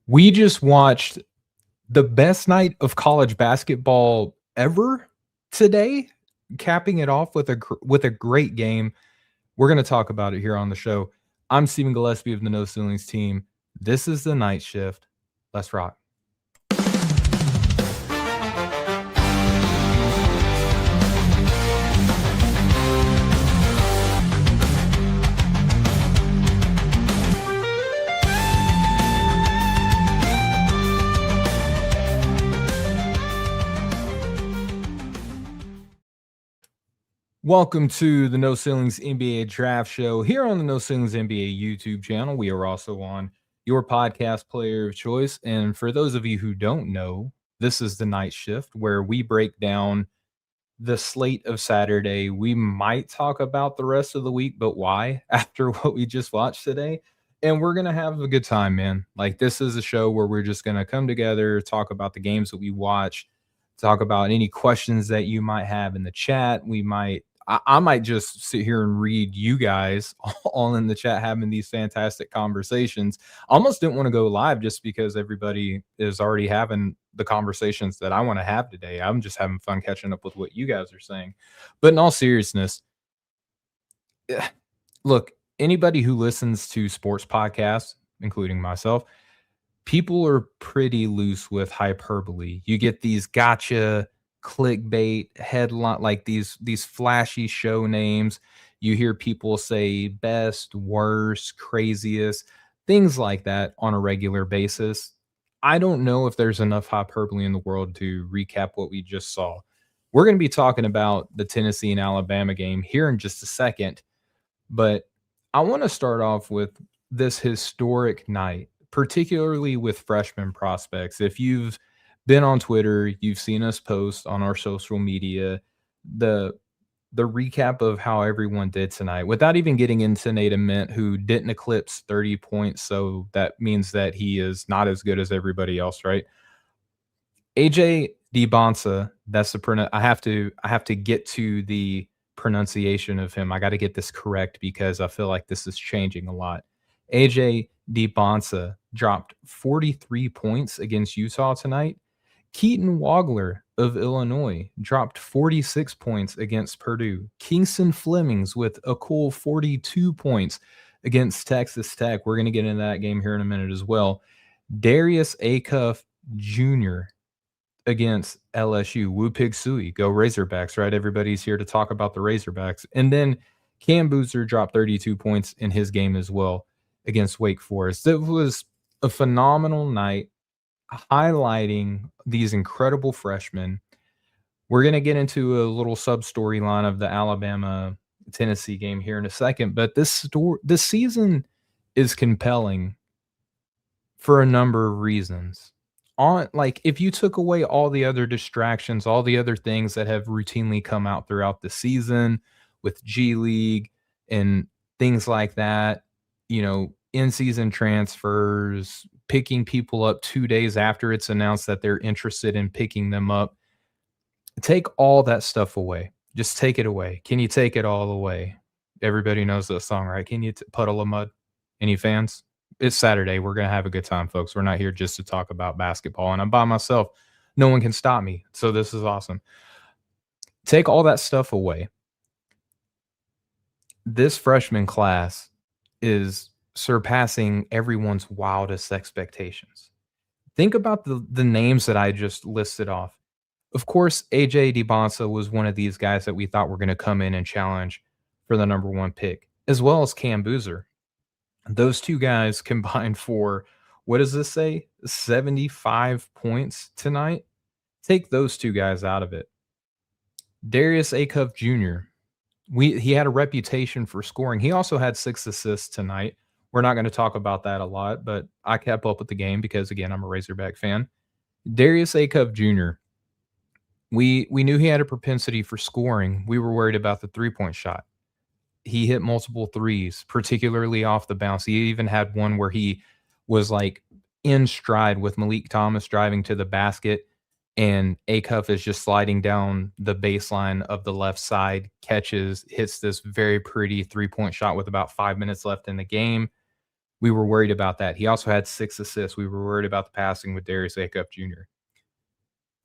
We just watched the best night of college basketball ever today, capping it off with a great game. We're going to talk about it here on the show. I'm Stephen Gillespie of the No Ceilings team. This is the night shift. Let's rock. Welcome to the No Ceilings NBA Draft Show here on the No Ceilings NBA YouTube channel. We are also on your podcast player of choice. And for those of you who don't know, this is the night shift where we break down the slate of Saturday. We might talk about the rest of the week, but why after what we just watched today? And we're going to have a good time, man. Like, this is a show where we're just going to come together, talk about the games that we watch, talk about any questions that you might have in the chat. I might just sit here and read you guys all in the chat having these fantastic conversations. I almost didn't want to go live just because everybody is already having the conversations that I want to have today. I'm just having fun catching up with what you guys are saying. But in all seriousness, look, anybody who listens to sports podcasts, including myself, people are pretty loose with hyperbole. You get these gotcha clickbait headline, like these flashy show names. You hear people say best, worst, craziest, things like that on a regular basis. I don't know if there's enough hyperbole in the world to recap what we just saw. We're going to be talking about the Tennessee and Alabama game here in just a second, but I want to start off with this historic night, particularly with freshman prospects. If you've been on Twitter, you've seen us post on our social media the recap of how everyone did tonight without even getting into Nate Ament, who didn't eclipse 30 points. So that means that he is not as good as everybody else, right? AJ Dybantsa, that's the I have to get to the pronunciation of him. I got to get this correct because I feel like this is changing a lot. AJ Dybantsa dropped 43 points against Utah tonight. Keaton Wagler of Illinois dropped 46 points against Purdue. Kingston Flemings with a cool 42 points against Texas Tech. We're going to get into that game here in a minute as well. Darius Acuff Jr. against LSU. Woo Pig Sooie. Go Razorbacks, right? Everybody's here to talk about the Razorbacks. And then Cam Boozer dropped 32 points in his game as well against Wake Forest. It was a phenomenal night highlighting these incredible freshmen. We're going to get into a little sub storyline of the Alabama Tennessee game here in a second, but this season is compelling for a number of reasons. Like, if you took away all the other distractions, all the other things that have routinely come out throughout the season with G League and things like that, in-season transfers, picking people up 2 days after it's announced that they're interested in picking them up. Take all that stuff away. Just take it away. Can you take it all away? Everybody knows that song, right? Can you Puddle of Mud? Any fans? It's Saturday. We're going to have a good time, folks. We're not here just to talk about basketball, and I'm by myself. No one can stop me. So this is awesome. Take all that stuff away. This freshman class is surpassing everyone's wildest expectations. Think about the names that I just listed off. Of course, AJ Dybantsa was one of these guys that we thought were going to come in and challenge for the number one pick, as well as Cam Boozer. Those two guys combined for, what does this say? 75 points tonight. Take those two guys out of it. Darius Acuff Jr., he had a reputation for scoring. He also had 6 assists tonight. We're not going to talk about that a lot, but I kept up with the game because, again, I'm a Razorback fan. Darius Acuff Jr., we knew he had a propensity for scoring. We were worried about the three-point shot. He hit multiple threes, particularly off the bounce. He even had one where he was like in stride with Malik Thomas driving to the basket, and Acuff is just sliding down the baseline of the left side, catches, hits this very pretty three-point shot with about 5 minutes left in the game. We were worried about that. He also had 6 assists. We were worried about the passing with Darius Acuff Jr.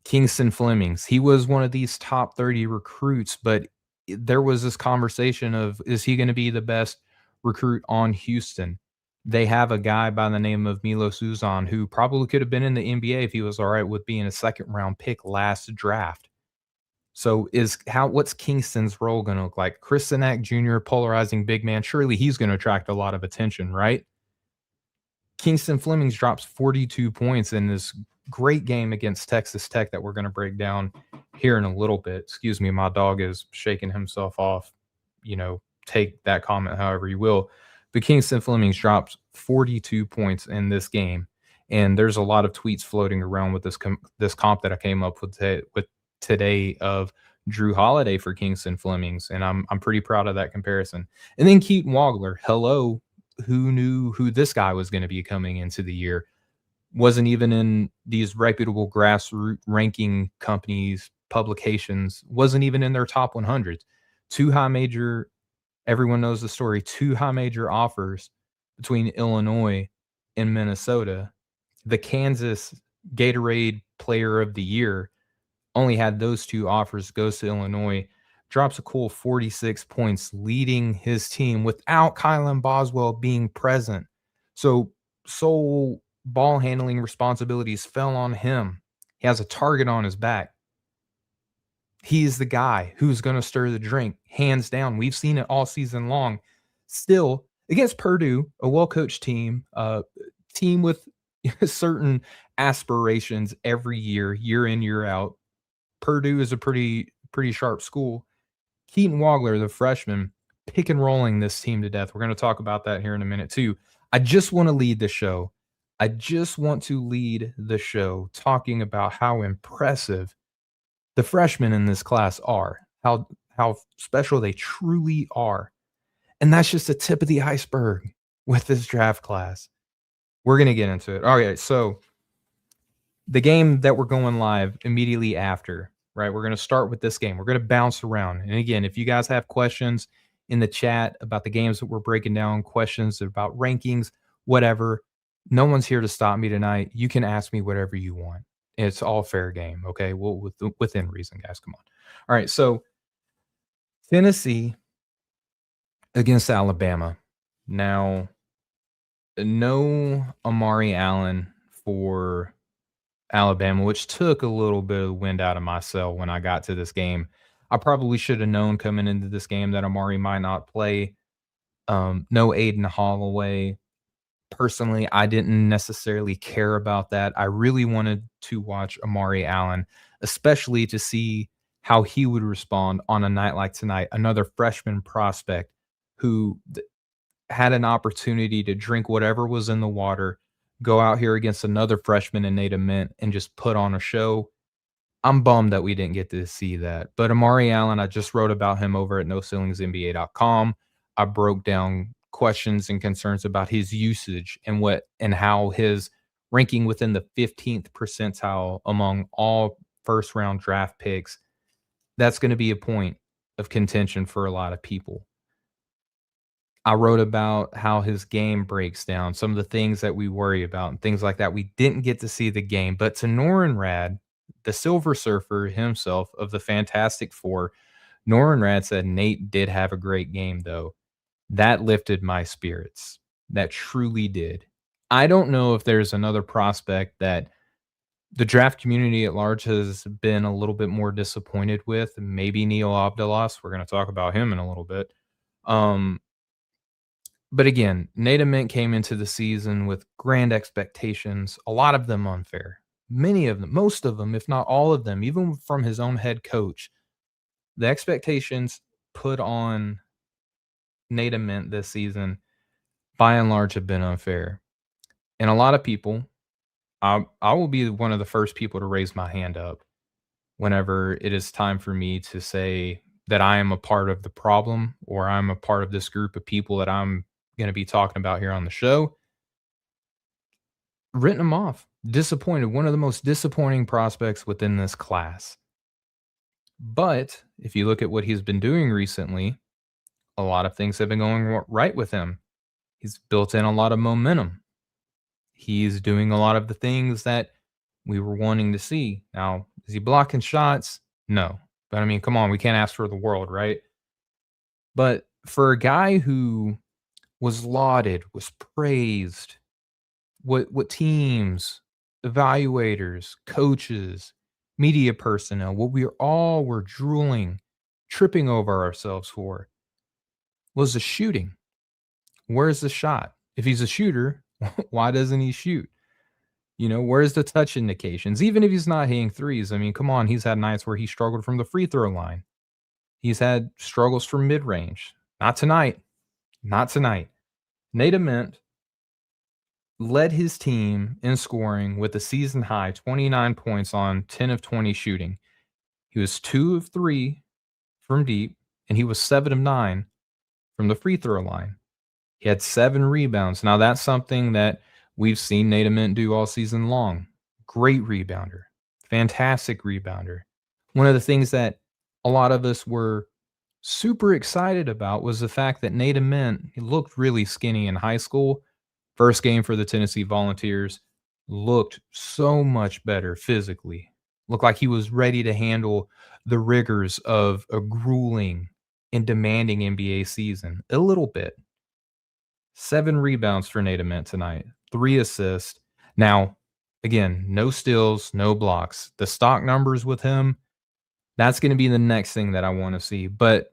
Kingston Flemings, he was one of these top 30 recruits, but there was this conversation of, is he gonna be the best recruit on Houston? They have a guy by the name of Milos Uzan who probably could have been in the NBA if he was alright with being a second-round pick last draft. So what's Kingston's role gonna look like? Kristanak Jr., polarizing big man, surely he's gonna attract a lot of attention, right? Kingston Flemings drops 42 points in this great game against Texas Tech that we're going to break down here in a little bit. Excuse me, my dog is shaking himself off. Take that comment however you will. But Kingston Flemings drops 42 points in this game, and there's a lot of tweets floating around with this comp that I came up with today of Drew Holiday for Kingston Flemings, and I'm pretty proud of that comparison. And then Keaton Wagler, hello, who knew who this guy was going to be coming into the year? Wasn't even in these reputable grassroots ranking companies, publications, wasn't even in their top 100s. Two high major, everyone knows the story, two high major offers between Illinois and Minnesota. The Kansas Gatorade Player of the Year only had those two offers, goes to Illinois, drops a cool 46 points, leading his team without Kylan Boswell being present. So sole ball handling responsibilities fell on him. He has a target on his back. He's the guy who's going to stir the drink, hands down. We've seen it all season long. Still, against Purdue, a well-coached team, team with certain aspirations every year in, year out. Purdue is a pretty sharp school. Keaton Wagler, the freshman, pick and rolling this team to death. We're going to talk about that here in a minute too. I just want to lead the show. Talking about how impressive the freshmen in this class are, how special they truly are. And that's just the tip of the iceberg with this draft class. We're going to get into it. All right, so the game that we're going live immediately after, right? We're going to start with this game. We're going to bounce around. And again, if you guys have questions in the chat about the games that we're breaking down, questions about rankings, whatever, no one's here to stop me tonight. You can ask me whatever you want. It's all fair game, okay? Well, within reason, guys. Come on. All right, so Tennessee against Alabama. Now, no Amari Allen for Alabama, which took a little bit of wind out of my sail when I got to this game. I probably should have known coming into this game that Amari might not play. No Aiden Holloway. Personally, I didn't necessarily care about that. I really wanted to watch Amari Allen, especially to see how he would respond on a night like tonight. Another freshman prospect who had an opportunity to drink whatever was in the water, go out here against another freshman in Nate Mint and just put on a show. I'm bummed that we didn't get to see that. But Amari Allen, I just wrote about him over at NoCeilingsNBA.com. I broke down questions and concerns about his usage and how his ranking within the 15th percentile among all first round draft picks. That's going to be a point of contention for a lot of people. I wrote about how his game breaks down, some of the things that we worry about and things like that. We didn't get to see the game, but to Norin Rad, the Silver Surfer himself of the Fantastic Four, Norin Rad said Nate did have a great game, though. That lifted my spirits. That truly did. I don't know if there's another prospect that the draft community at large has been a little bit more disappointed with. Maybe Neil Abdalas. We're going to talk about him in a little bit. But again, Nate Mint came into the season with grand expectations, a lot of them unfair. Many of them, most of them, if not all of them, even from his own head coach, the expectations put on Nate Mint this season, by and large, have been unfair. And a lot of people, I will be one of the first people to raise my hand up whenever it is time for me to say that I am a part of the problem or I'm a part of this group of people that I'm going to be talking about here on the show. Written him off. Disappointed. One of the most disappointing prospects within this class. But if you look at what he's been doing recently, a lot of things have been going right with him. He's built in a lot of momentum. He's doing a lot of the things that we were wanting to see. Now, is he blocking shots? No. But I mean, come on, we can't ask for the world, right? But for a guy who was lauded, was praised, what teams, evaluators, coaches, media personnel, what we all were drooling, tripping over ourselves for was the shooting. Where's the shot? If he's a shooter, why doesn't he shoot? Where's the touch indications? Even if he's not hitting threes, I mean, come on, he's had nights where he struggled from the free throw line. He's had struggles from mid range. Not tonight. Not tonight. Nate Ament led his team in scoring with a season high 29 points on 10 of 20 shooting. He was 2 of 3 from deep, and he was 7 of 9 from the free throw line. He had 7 rebounds. Now, that's something that we've seen Nate Ament do all season long. Great rebounder. Fantastic rebounder. One of the things that a lot of us were super excited about was the fact that Nate Ament, he looked really skinny in high school. First game for the Tennessee Volunteers, looked so much better physically. Looked like he was ready to handle the rigors of a grueling and demanding NBA season a little bit. 7 rebounds for Nate Ament tonight, 3 assists. Now, again, no steals, no blocks. The stock numbers with him, that's going to be the next thing that I want to see. But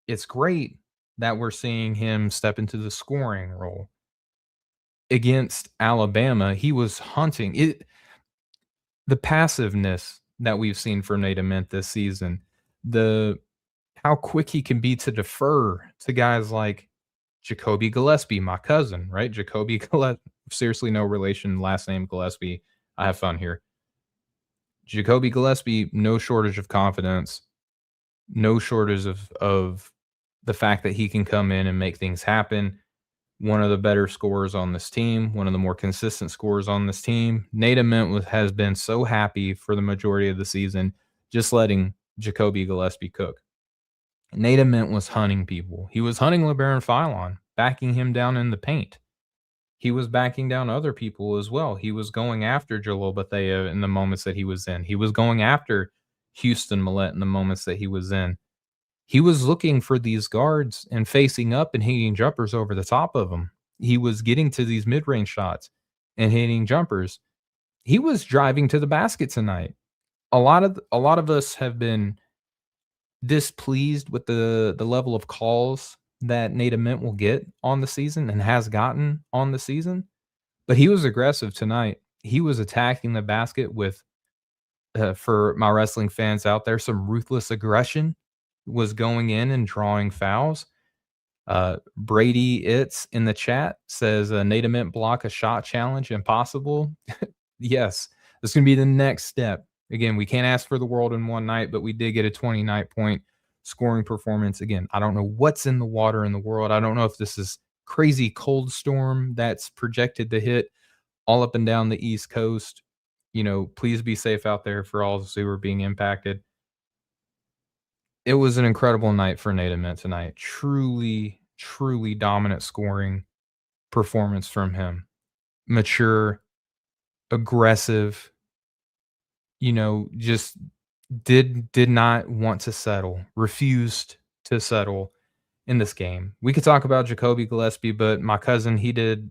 it's great that we're seeing him step into the scoring role. Against Alabama, he was hunting. The passiveness that we've seen from Nate Ament this season, the how quick he can be to defer to guys like Jacoby Gillespie, my cousin, right? Jacoby Gillespie, seriously, no relation, last name Gillespie. I have fun here. Jacoby Gillespie, no shortage of confidence, no shortage of the fact that he can come in and make things happen. One of the better scorers on this team, one of the more consistent scorers on this team. Nate Ament has been so happy for the majority of the season, just letting Jacoby Gillespie cook. Nate Ament was hunting people. He was hunting LeBaron Philon, backing him down in the paint. He was backing down other people as well. He was going after Jalil Bethea in the moments that he was in. He was going after Houston Millett in the moments that he was in. He was looking for these guards and facing up and hitting jumpers over the top of them. He was getting to these mid-range shots and hitting jumpers. He was driving to the basket tonight. A lot of us have been displeased with the level of calls that Nate Ament will get on the season and has gotten on the season, but he was aggressive tonight. He was attacking the basket with, for my wrestling fans out there, some ruthless aggression. Was going in and drawing fouls. Brady Itz in the chat says Nate Ament block a shot challenge impossible. Yes, this is going to be the next step. Again, we can't ask for the world in one night, but we did get a 29-point scoring performance. Again, I don't know what's in the water in the world. I don't know if this is crazy cold storm that's projected to hit all up and down the East Coast. Please be safe out there for all those who are being impacted. It was an incredible night for Nate Ament tonight. Truly, truly dominant scoring performance from him. Mature, aggressive, just did not want to settle, refused to settle in this game. We could talk about Jacoby Gillespie, but my cousin, he did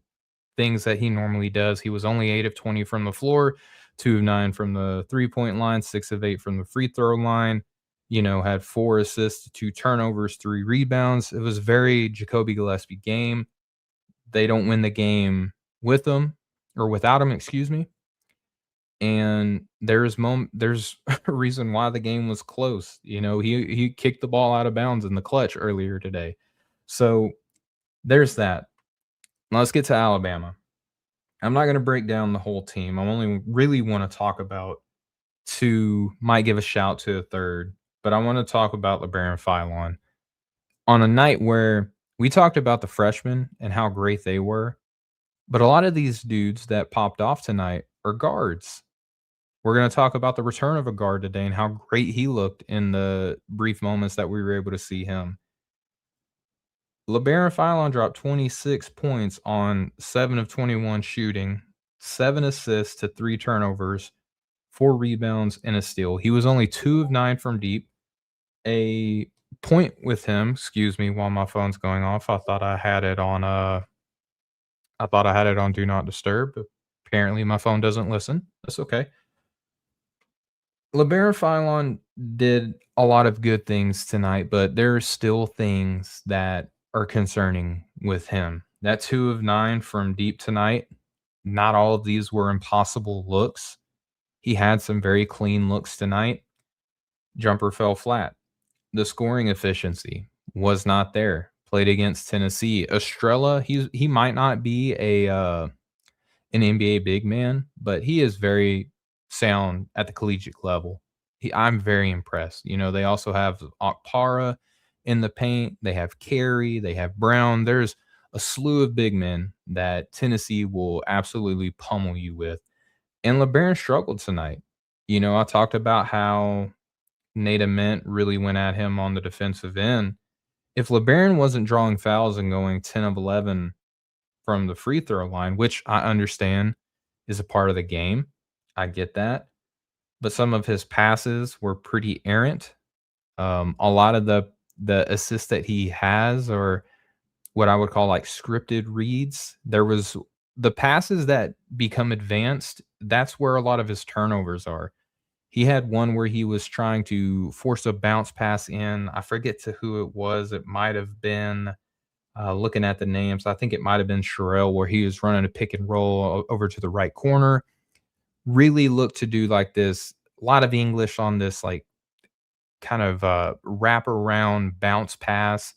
things that he normally does. He was only 8 of 20 from the floor, 2 of 9 from the three-point line, 6 of 8 from the free throw line. Had 4 assists, 2 turnovers, 3 rebounds. It was very Jacoby Gillespie game. They don't win the game with him or without him, excuse me. And there's a reason why the game was close. He kicked the ball out of bounds in the clutch earlier today. So there's that. Now let's get to Alabama. I'm not going to break down the whole team. I only really want to talk about 2, might give a shout to a third. But I want to talk about LeBaron Philon on a night where we talked about the freshmen and how great they were. But a lot of these dudes that popped off tonight are guards. We're going to talk about the return of a guard today and how great he looked in the brief moments that we were able to see him. LeBaron Philon dropped 26 points on 7 of 21 shooting, 7 assists to 3 turnovers, 4 rebounds, and a steal. He was only 2 of 9 from deep. A point with him, excuse me, while my phone's going off. I thought I had it on do not disturb, but apparently my phone doesn't listen. That's okay. LeBaron Philon did a lot of good things tonight, but there are still things that are concerning with him. That 2 of 9 from deep tonight, not all of these were impossible looks. He had some very clean looks tonight. Jumper fell flat. The scoring efficiency was not there. Played against Tennessee. Estrella, he might not be an NBA big man, but he is very sound at the collegiate level. I'm very impressed. They also have Okpara in the paint. They have Carey. They have Brown. There's a slew of big men that Tennessee will absolutely pummel you with. And LeBaron struggled tonight. I talked about how Nate Ament really went at him on the defensive end. If LeBaron wasn't drawing fouls and going 10 of 11 from the free throw line, which I understand is a part of the game. I get that. But some of his passes were pretty errant. A lot of the assists that he has are what I would call like scripted reads. There was the passes that become advanced, that's where a lot of his turnovers are. He had one where he was trying to force a bounce pass in. I forget to who it was. It might have been looking at the names, I think it might have been Sherelle where he was running a pick and roll over to the right corner. Really looked to do like this, a lot of English on this, like kind of wrap around bounce pass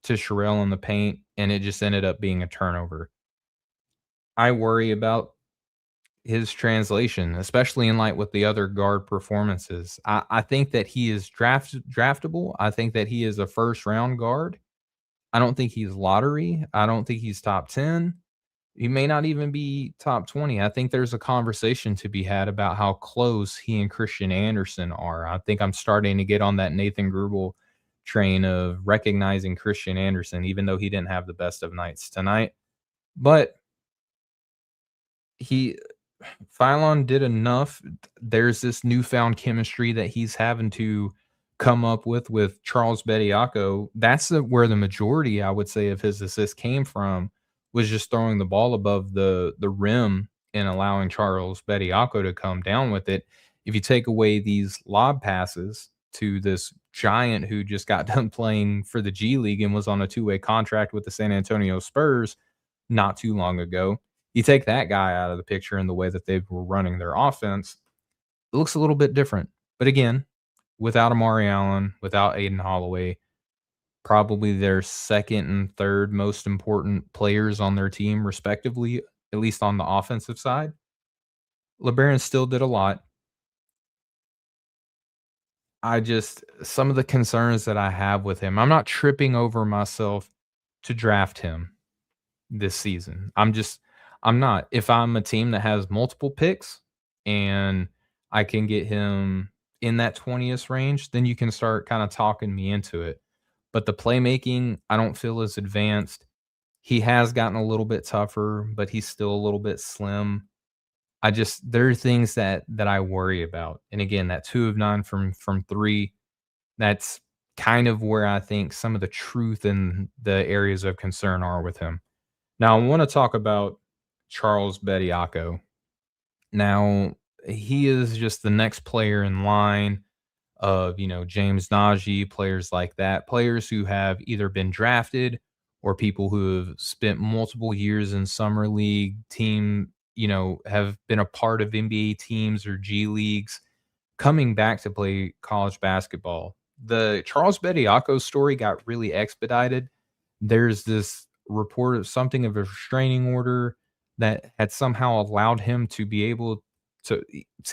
to Sherelle in the paint, and it just ended up being a turnover. I worry about his translation, especially in light with the other guard performances. I think that he is draftable. I think that he is a first round guard. I don't think he's lottery. I don't think he's top 10. He may not even be top 20. I think there's a conversation to be had about how close he and Christian Anderson are. I think I'm starting to get on that Nathan Grubel train of recognizing Christian Anderson, even though he didn't have the best of nights tonight. But he Philon did enough. There's this newfound chemistry that he's having to come up with Charles Bediako. That's where the majority, I would say, of his assists came from, was just throwing the ball above the rim and allowing Charles Bediako to come down with it. If you take away these lob passes to this giant who just got done playing for the G League and was on a two-way contract with the San Antonio Spurs not too long ago, you take that guy out of the picture and the way that they were running their offense, it looks a little bit different. But again, without Amari Allen, without Aiden Holloway, probably their second and third most important players on their team, respectively, at least on the offensive side. LeBaron still did a lot. Some of the concerns that I have with him, I'm not tripping over myself to draft him this season. I'm not. If I'm a team that has multiple picks and I can get him in that 20th range, then you can start kind of talking me into it. But the playmaking, I don't feel as advanced. He has gotten a little bit tougher, but he's still a little bit slim. There are things that I worry about. And again, that 2 of 9 from 3, that's kind of where I think some of the truth and the areas of concern are with him. Now, I want to talk about Charles Bediako. Now, he is just the next player in line of, James Najee, players like that, players who have either been drafted or people who have spent multiple years in summer league team, have been a part of NBA teams or G leagues coming back to play college basketball. The Charles Bediako story got really expedited. There's this report of something of a restraining order that had somehow allowed him to be able to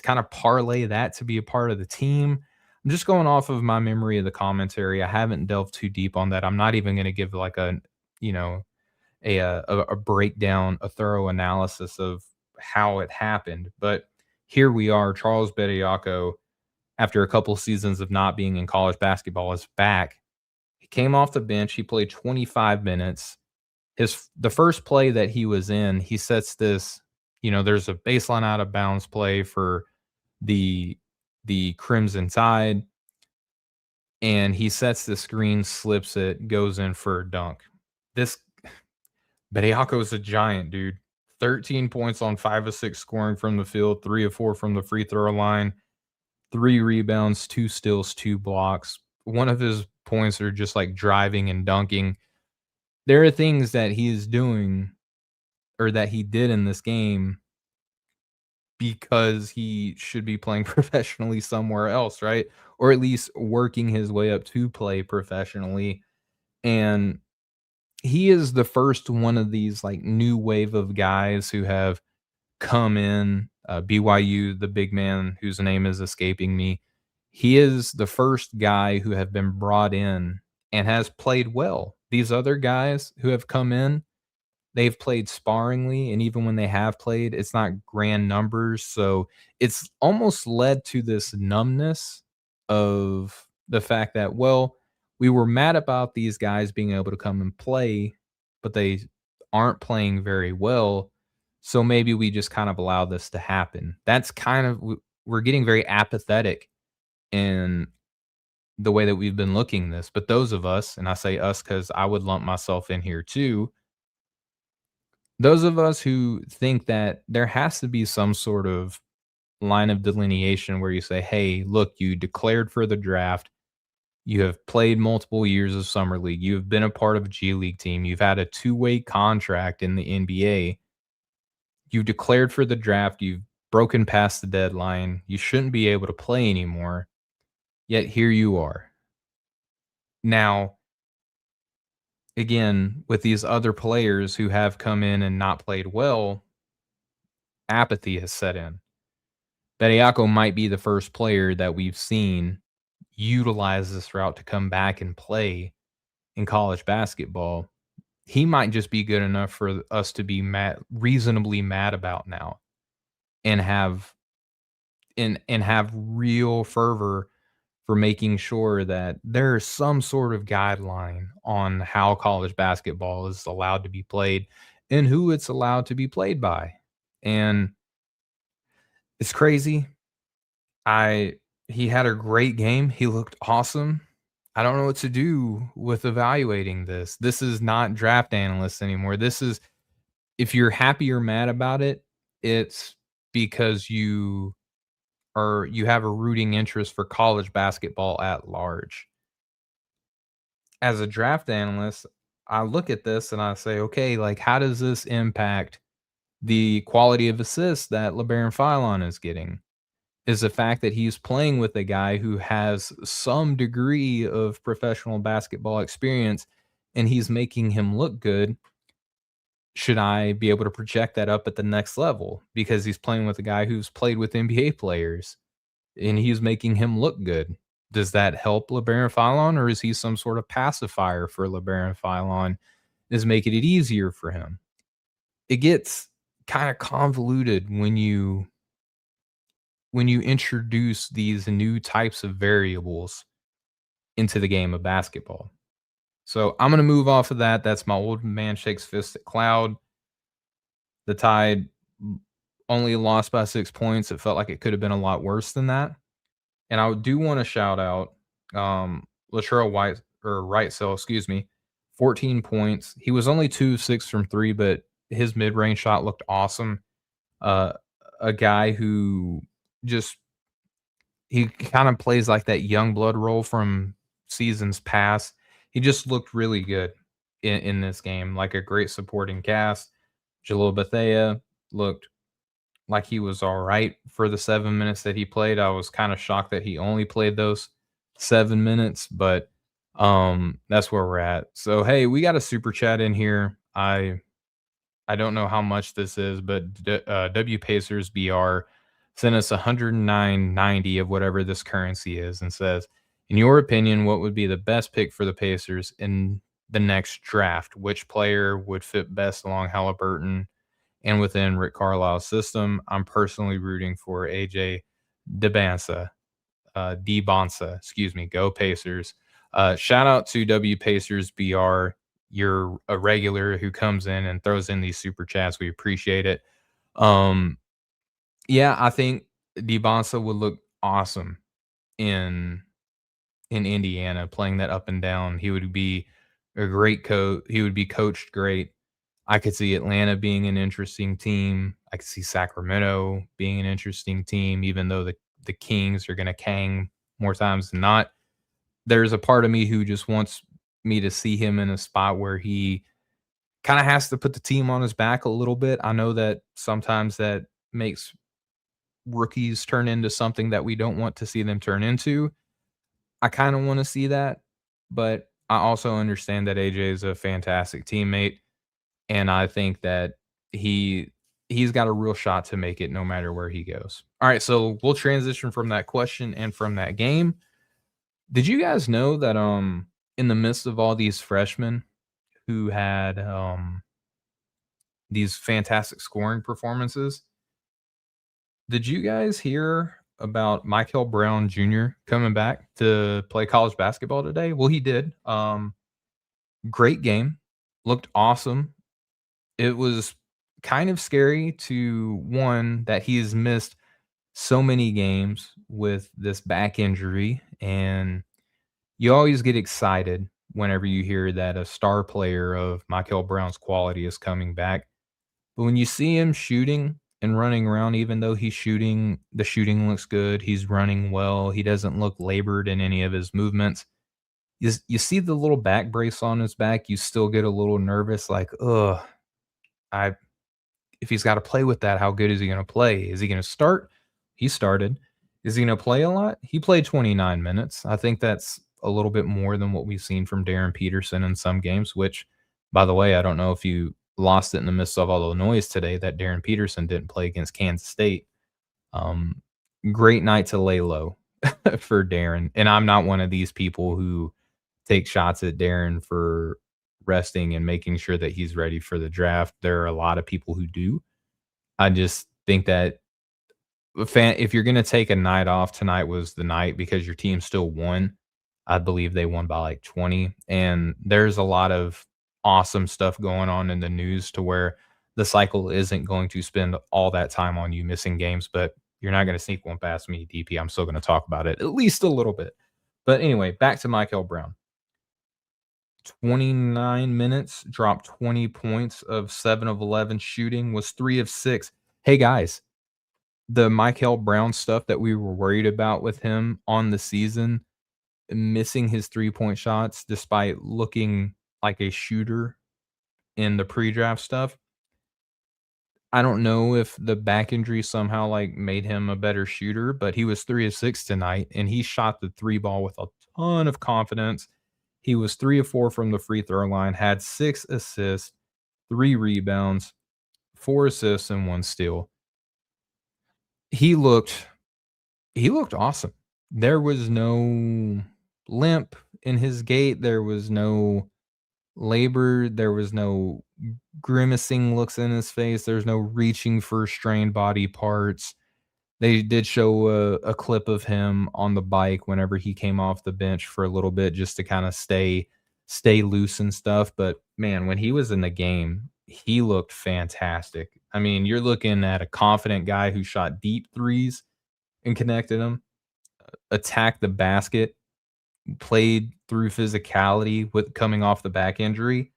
kind of parlay that to be a part of the team. I'm just going off of my memory of the commentary. I haven't delved too deep on that. I'm not even going to give like you know, a breakdown, a thorough analysis of how it happened. But here we are, Charles Bediako, after a couple seasons of not being in college basketball, is back He came off the bench. He played 25 minutes. The first play that he was in, he sets this, there's a baseline out of bounds play for the Crimson Tide, and he sets the screen, slips it, goes in for a dunk. This Bediako's a giant, dude. 13 points on 5 of 6 scoring from the field, 3 of 4 from the free throw line, 3 rebounds, 2 steals, 2 blocks. One of his points are just like driving and dunking. There are things that he is doing or that he did in this game because he should be playing professionally somewhere else, right? Or at least working his way up to play professionally. And he is the first one of these like new wave of guys who have come in. BYU, the big man whose name is escaping me, he is the first guy who have been brought in and has played well. These other guys who have come in, they've played sparingly, and even when they have played, it's not grand numbers. So it's almost led to this numbness of the fact that, well, we were mad about these guys being able to come and play, but they aren't playing very well. So maybe we just kind of allow this to happen. That's kind of, we're getting very apathetic in the way that we've been looking this. But those of us, and I say us because I would lump myself in here too, those of us who think that there has to be some sort of line of delineation where you say, hey, look, you declared for the draft. You have played multiple years of summer league. You have been a part of a G League team. You've had a two-way contract in the NBA. You declared for the draft. You've broken past the deadline. You shouldn't be able to play anymore. Yet here you are. Now, again, with these other players who have come in and not played well, apathy has set in. Bediako might be the first player that we've seen utilize this route to come back and play in college basketball. He might just be good enough for us to be reasonably mad about now and have have real fervor for making sure that there's some sort of guideline on how college basketball is allowed to be played and who it's allowed to be played by. And it's crazy. He had a great game. He looked awesome. I don't know what to do with evaluating this. This is not draft analysts anymore. This is, if you're happy or mad about it, it's because you have a rooting interest for college basketball at large. As a draft analyst, I look at this and I say, okay, like how does this impact the quality of assists that LeBaron Philon is getting? Is the fact that he's playing with a guy who has some degree of professional basketball experience and he's making him look good. Should I be able to project that up at the next level because he's playing with a guy who's played with NBA players and he's making him look good? Does that help LeBaron Philon, or is he some sort of pacifier for LeBaron Philon? Is making it easier for him? It gets kind of convoluted when you introduce these new types of variables into the game of basketball. So I'm going to move off of that. That's my old man shakes fist at cloud. The Tide only lost by 6 points. It felt like it could have been a lot worse than that. And I do want to shout out Latrell Wrightsell, 14 points. He was only 2 of 6 from 3, but his mid-range shot looked awesome. A guy who he kind of plays like that young blood role from seasons past. He just looked really good in this game, like a great supporting cast. Jalil Bethea looked like he was all right for the 7 minutes that he played. I was kind of shocked that he only played those 7 minutes, but that's where we're at. So, hey, we got a super chat in here. I don't know how much this is, but W Pacers BR sent us 109.90 of whatever this currency is and says, in your opinion, what would be the best pick for the Pacers in the next draft? Which player would fit best along Halliburton and within Rick Carlisle's system? I'm personally rooting for AJ Dybantsa. Go Pacers. Shout out to W Pacers BR. You're a regular who comes in and throws in these super chats. We appreciate it. Um, yeah, I think Dybantsa would look awesome in Indiana playing that up and down. He would be a great coach. He would be coached great. I could see Atlanta being an interesting team. I could see Sacramento being an interesting team, even though the Kings are going to Kang more times than not. There's a part of me who just wants me to see him in a spot where he kind of has to put the team on his back a little bit. I know that sometimes that makes rookies turn into something that we don't want to see them turn into. I kind of want to see that, but I also understand that AJ is a fantastic teammate, and I think that he he's got a real shot to make it no matter where he goes. All right, so we'll transition from that question and from that game. Did you guys know that in the midst of all these freshmen who had these fantastic scoring performances, did you guys hear about Mikel Brown Jr. coming back to play college basketball today? Well, he did. Great game. Looked awesome. It was kind of scary to one that he has missed so many games with this back injury, and you always get excited whenever you hear that a star player of Michael Brown's quality is coming back. But when you see him shooting and running around, even though he's shooting, the shooting looks good. He's running well. He doesn't look labored in any of his movements. You see the little back brace on his back, you still get a little nervous, like, ugh, I if he's got to play with that, how good is he going to play? Is he going to start? He started. Is he going to play a lot? He played 29 minutes. I think that's a little bit more than what we've seen from Darren Peterson in some games, which, by the way, I don't know if you lost it in the midst of all the noise today that Darren Peterson didn't play against Kansas State. Um, Great night to lay low for Darren. And I'm not one of these people who take shots at Darren for resting and making sure that he's ready for the draft. There are a lot of people who do. I just think that if you're going to take a night off, tonight was the night because your team still won. I believe they won by like 20. And there's a lot of awesome stuff going on in the news to where the cycle isn't going to spend all that time on you missing games, but you're not going to sneak one past me, DP. I'm still going to talk about it at least a little bit. But anyway, back to Michael Brown. 29 minutes, dropped 20 points of 7 of 11 shooting, was 3 of 6. Hey, guys, the Michael Brown stuff that we were worried about with him on the season, missing his three-point shots despite looking like a shooter in the pre-draft stuff. I don't know if the back injury somehow like made him a better shooter, but he was 3 of 6 tonight, and he shot the three ball with a ton of confidence. He was 3 of 4 from the free throw line, had 6 assists, 3 rebounds, 4 assists, and 1 steal. He looked awesome. There was no limp in his gait. There was no labor. There was no grimacing looks in his face. There's no reaching for strained body parts. They did show a clip of him on the bike whenever he came off the bench for a little bit just to kind of stay loose and stuff. But man, when he was in the game, he looked fantastic. I mean, you're looking at a confident guy who shot deep threes and connected them, attacked the basket, played through physicality with coming off the back injury.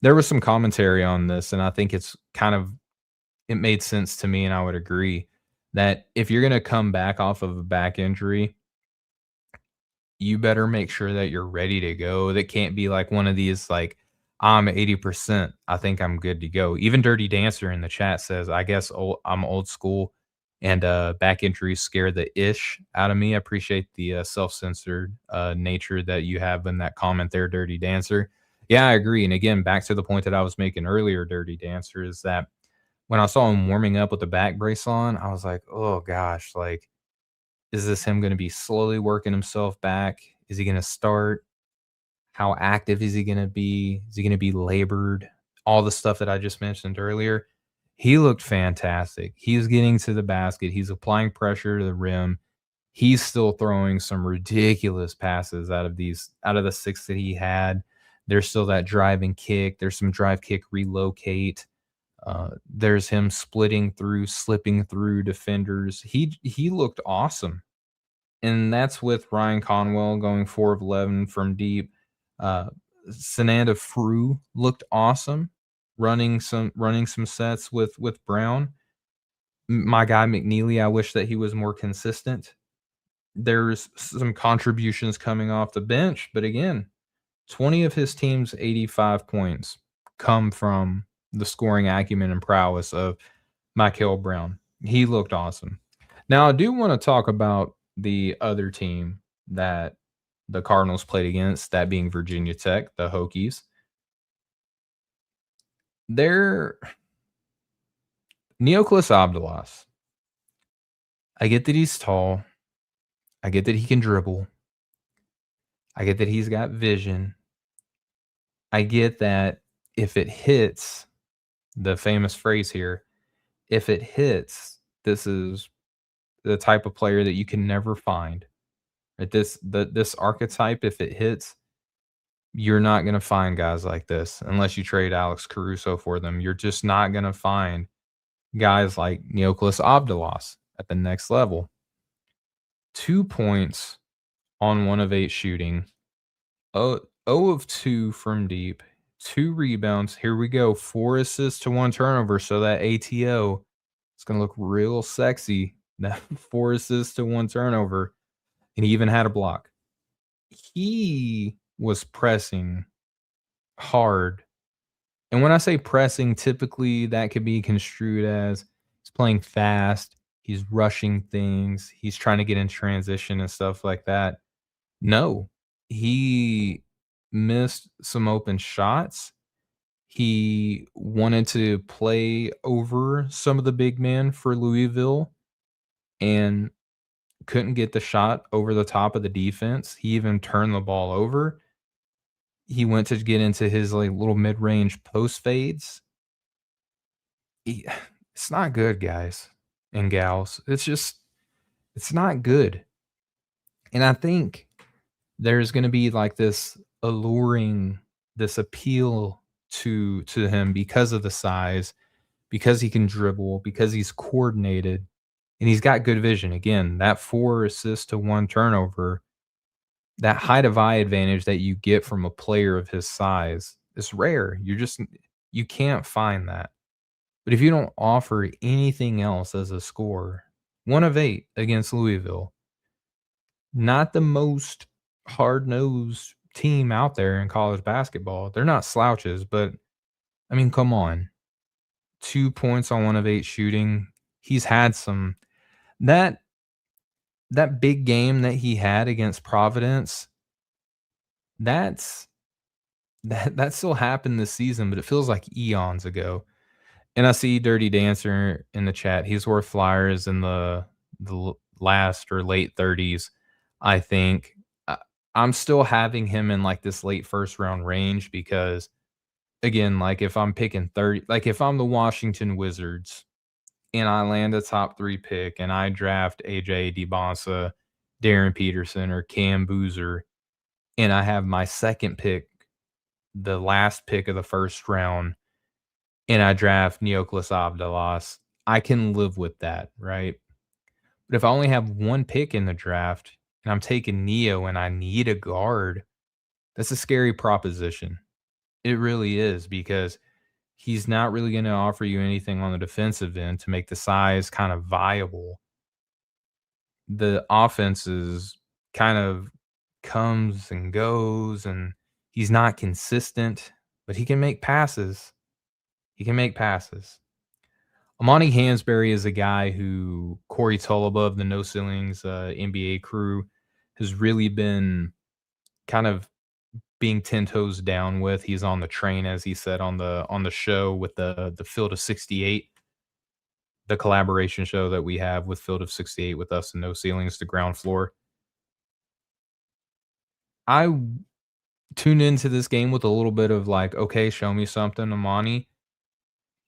There was some commentary on this, and I think it made sense to me, and I would agree that if you're going to come back off of a back injury, you better make sure that you're ready to go. That can't be like one of these, like, I'm 80%. I think I'm good to go. Even Dirty Dancer in the chat says, I guess I'm old school and back injuries scare the ish out of me. I appreciate the self-censored nature that you have in that comment there, Dirty Dancer. Yeah, I agree. And again, back to the point that I was making earlier, Dirty Dancer, is that when I saw him warming up with the back brace on, I was like, oh gosh, like, is this him going to be slowly working himself back? Is he going to start? How active is he going to be? Is he going to be labored? All the stuff that I just mentioned earlier. He looked fantastic. He's getting to the basket. He's applying pressure to the rim. He's still throwing some ridiculous passes out of the 6 that he had. There's still that drive and kick. There's some drive kick relocate. There's him slipping through defenders. He looked awesome, and that's with Ryan Conwell going 4 of 11 from deep. Uh, Sananda Frew looked awesome, running some sets with Brown. My guy McNeely, I wish that he was more consistent. There's some contributions coming off the bench, but again, 20 of his team's 85 points come from the scoring acumen and prowess of Mikel Brown. He looked awesome. Now, I do want to talk about the other team that the Cardinals played against, that being Virginia Tech, the Hokies. They're Neoclis Abdalas. I get that he's tall. I get that he can dribble. I get that he's got vision. I get that if it hits, the famous phrase here, if it hits, this is the type of player that you can never find. Right? This archetype, if it hits, you're not going to find guys like this unless you trade Alex Caruso for them. You're just not going to find guys like Neoclis Abdalas at the next level. 2 points on 1 of 8 shooting. 0 of 2 from deep. 2 rebounds. Here we go. 4 assists to 1 turnover. So that ATO is going to look real sexy. That 4 assists to 1 turnover. And he even had a block. He was pressing hard. And when I say pressing, typically that could be construed as he's playing fast, he's rushing things, he's trying to get in transition and stuff like that. No, he missed some open shots. He wanted to play over some of the big men for Louisville and couldn't get the shot over the top of the defense. He even turned the ball over. He went to get into his like little mid-range post fades. It's not good, guys and gals. It's not good. And I think there's going to be like this appeal to him because of the size, because he can dribble, because he's coordinated, and he's got good vision. Again, that 4 assists to 1 turnover, that height of eye advantage that you get from a player of his size is rare. You can't find that. But if you don't offer anything else as a scorer, 1 of 8 against Louisville, not the most hard-nosed team out there in college basketball. They're not slouches, but I mean, come on. 2 points on 1 of 8 shooting. He's had some that big game that he had against Providence, that's that still happened this season, but it feels like eons ago. And I see Dirty Dancer in the chat. He's worth flyers in the last or late 30s, I think. I'm still having him in like this late first round range because, again, like if I'm picking 30, like if I'm the Washington Wizards and I land a top 3 pick and I draft AJ Dybantsa, Darren Peterson, or Cam Boozer, and I have my second pick, the last pick of the first round, and I draft Neoclis Abdalas, I can live with that, right? But if I only have 1 pick in the draft and I'm taking Neo and I need a guard, that's a scary proposition. It really is because he's not really going to offer you anything on the defensive end to make the size kind of viable. The offense is kind of comes and goes, and he's not consistent, but he can make passes. He can make passes. Amani Hansberry is a guy who Corey Tulaba of the No Ceilings NBA crew has really been kind of being 10 toes down with. He's on the train, as he said on the show with the Field of 68, the collaboration show that we have with Field of 68 with us and No Ceilings, the ground floor. I tuned into this game with a little bit of like, okay, show me something, Amani.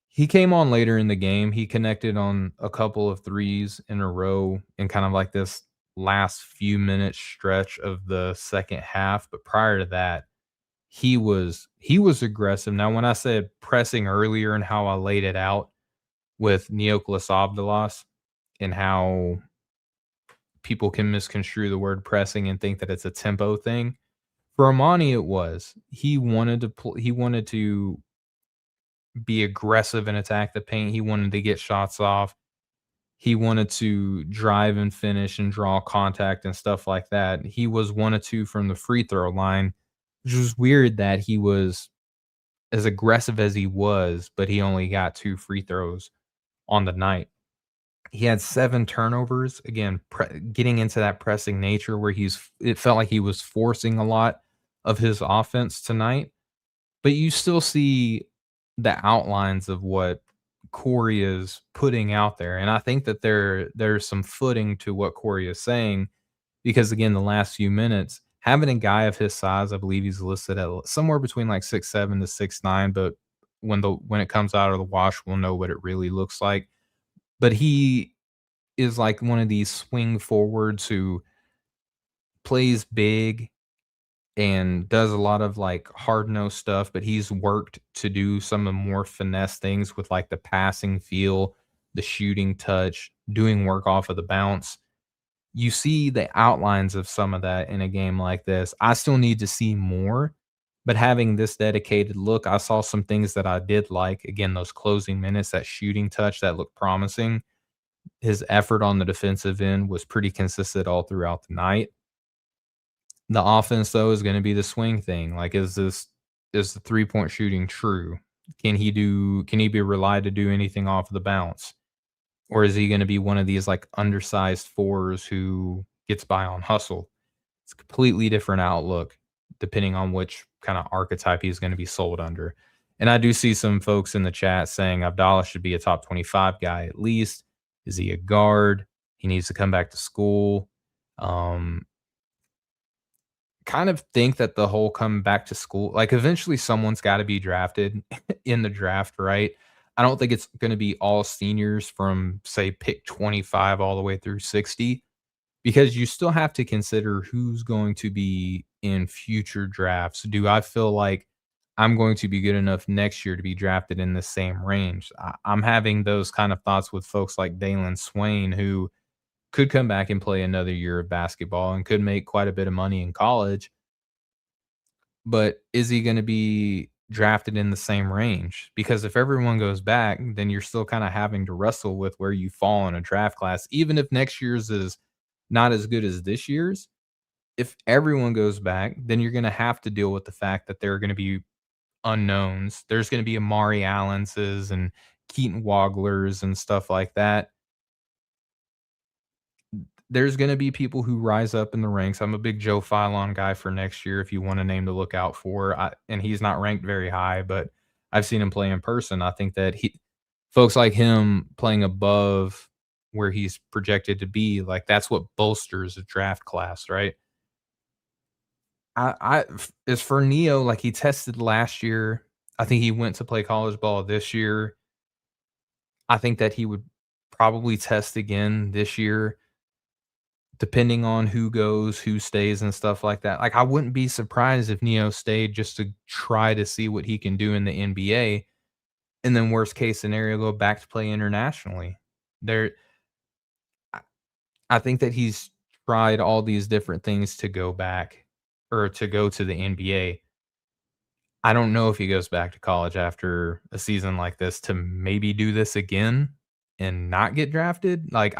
He came on later in the game. He connected on a couple of threes in a row in kind of like this last few minutes stretch of the second half, but prior to that, he was aggressive. Now, when I said pressing earlier and how I laid it out with Neoclis Abdalas and how people can misconstrue the word pressing and think that it's a tempo thing. For Amani, it was. He wanted to be aggressive and attack the paint. He wanted to get shots off. He wanted to drive and finish and draw contact and stuff like that. He was 1 of 2 from the free throw line, which was weird that he was as aggressive as he was, but he only got 2 free throws on the night. He had 7 turnovers, again, getting into that pressing nature where it felt like he was forcing a lot of his offense tonight, but you still see the outlines of what Corey is putting out there, and I think that there's some footing to what Corey is saying because, again, the last few minutes, having a guy of his size, I believe he's listed at somewhere between, like, 6'7" to 6'9", but when it comes out of the wash, we'll know what it really looks like. But he is like one of these swing forwards who plays big and does a lot of, like, hard-nosed stuff, but he's worked to do some of the more finesse things with, like, the passing feel, the shooting touch, doing work off of the bounce. You see the outlines of some of that in a game like this. I still need to see more, but having this dedicated look, I saw some things that I did like. Again, those closing minutes, that shooting touch that looked promising. His effort on the defensive end was pretty consistent all throughout the night. The offense, though, is gonna be the swing thing. Like, is the three-point shooting true? Can he be relied to do anything off the bounce? Or is he gonna be one of these, like, undersized fours who gets by on hustle? It's a completely different outlook depending on which kinda archetype he's gonna be sold under. And I do see some folks in the chat saying Abdallah should be a top 25 guy at least. Is he a guard? He needs to come back to school. Um, kind of think that the whole come back to school, like, eventually someone's gotta be drafted in the draft, right? I don't think it's gonna be all seniors from, say, pick 25 all the way through 60, because you still have to consider who's going to be in future drafts. Do I feel like I'm going to be good enough next year to be drafted in the same range? I'm having those kind of thoughts with folks like Dalen Swain, who could come back and play another year of basketball and could make quite a bit of money in college, but is he gonna be drafted in the same range? Because if everyone goes back, then you're still kinda having to wrestle with where you fall in a draft class. Even if next year's is not as good as this year's, if everyone goes back, then you're gonna have to deal with the fact that there are gonna be unknowns. There's gonna be Amari Allenses and Keaton Waglers and stuff like that. There's gonna be people who rise up in the ranks. I'm a big Joe Philon guy for next year if you want a name to look out for. And he's not ranked very high, but I've seen him play in person. I think that folks like him playing above where he's projected to be, like, that's what bolsters a draft class, right? As for Neo, like, he tested last year. I think he went to play college ball this year. I think that he would probably test again this year. Depending on who goes, who stays, and stuff like that. Like, I wouldn't be surprised if Neo stayed just to try to see what he can do in the NBA, and then worst case scenario, go back to play internationally. There I I think that he's tried all these different things to go back or to go to the NBA. I don't know if he goes back to college after a season like this to maybe do this again and not get drafted. Like,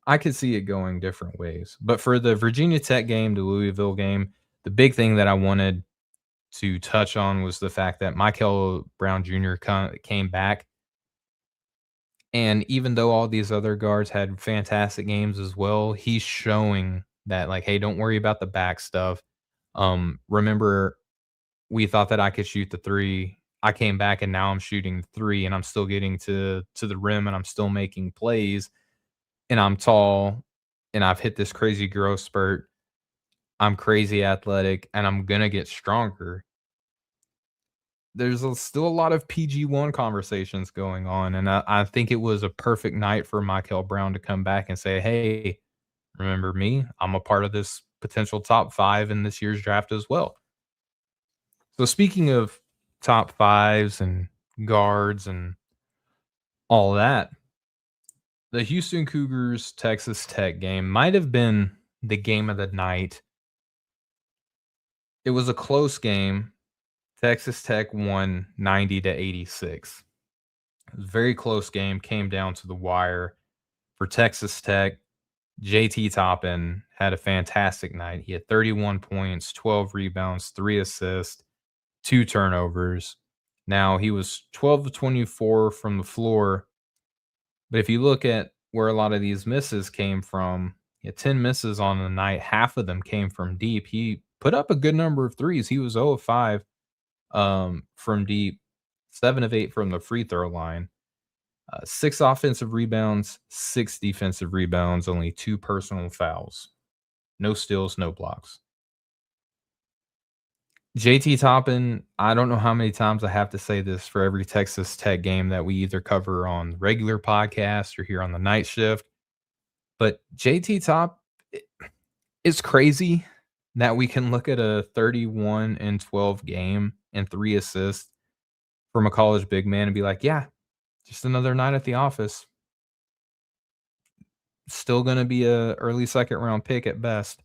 I could see it going different ways. But for the Virginia Tech game, the Louisville game, the big thing that I wanted to touch on was the fact that Mikel Brown Jr. Came back. And even though all these other guards had fantastic games as well, he's showing that, like, hey, don't worry about the back stuff. Remember, we thought that I could shoot the three. I came back and now I'm shooting the three and I'm still getting to the rim and I'm still making plays and I'm tall and I've hit this crazy growth spurt. I'm crazy athletic and I'm gonna get stronger. There's still a lot of PG1 conversations going on, and I think it was a perfect night for Michael Brown to come back and say, "Hey, Remember me? I'm a part of this potential top 5 in this year's draft as well. So speaking of top 5s and guards and all that, the Houston Cougars Texas Tech game might have been the game of the night. It was a close game. Texas Tech won 90-86. It was a very close game, came down to the wire. For Texas Tech, JT Toppin had a fantastic night. He had 31 points, 12 rebounds, 3 assists, 2 turnovers. Now, he was 12 of 24 from the floor, but if you look at where a lot of these misses came from, he had 10 misses on the night. Half of them came from deep. He put up a good number of threes. He was 0 of 5 from deep, 7 of 8 from the free throw line. 6 offensive rebounds, 6 defensive rebounds, only 2 personal fouls. No steals, no blocks. JT Toppin, I don't know how many times I have to say this for every Texas Tech game that we either cover on the regular podcast or here on the night shift, but JT Top, it's crazy that we can look at a 31 and 12 game and 3 assists from a college big man and be like, yeah, just another night at the office. Still going to be a early second round pick at best.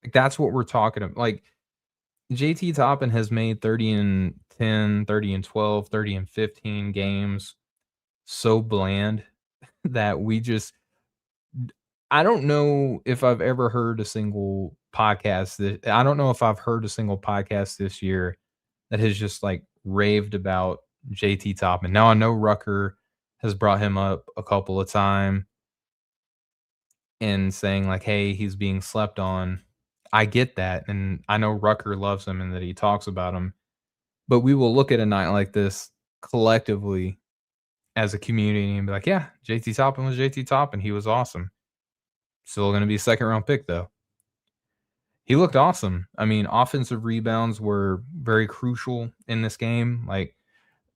Like, that's what we're talking about. Like, JT Toppin has made 30 and 10, 30 and 12, 30 and 15 games so bland that we just I don't know if I've ever heard a single podcast that I don't know if I've heard a single podcast this year that has just like raved about JT Toppin. Now I know Rucker has brought him up a couple of times and saying like, "Hey, he's being slept on." I get that, and I know Rucker loves him and that he talks about him. But we will look at a night like this collectively as a community and be like, "Yeah, JT Toppin was JT Toppin. He was awesome. Still going to be a second round pick though." He looked awesome. I mean, offensive rebounds were very crucial in this game. Like,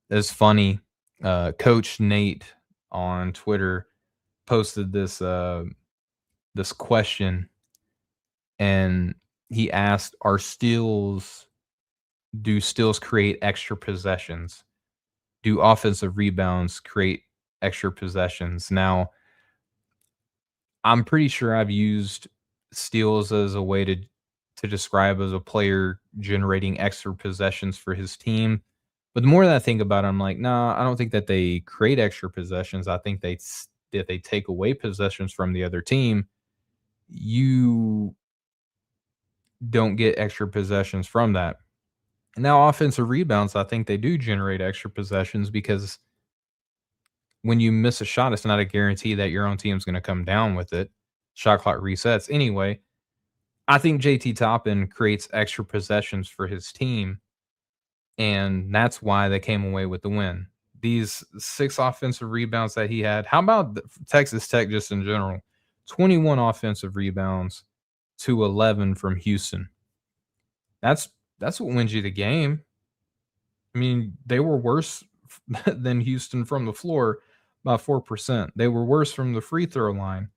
it's funny. Coach Nate on Twitter posted this question, and he asked, do steals create extra possessions? Do offensive rebounds create extra possessions?" Now, I'm pretty sure I've used steals as a way to describe as a player generating extra possessions for his team. But the more that I think about it, I'm like, nah, I don't think that they create extra possessions. I think that they take away possessions from the other team. You don't get extra possessions from that. Now, offensive rebounds, I think they do generate extra possessions because when you miss a shot, it's not a guarantee that your own team's going to come down with it. Shot clock resets. Anyway, I think JT Toppin creates extra possessions for his team, and that's why they came away with the win. These 6 offensive rebounds that he had. How about Texas Tech just in general? 21 offensive rebounds to 11 from Houston. That's what wins you the game. I mean, they were worse than Houston from the floor by 4%. They were worse from the free throw line.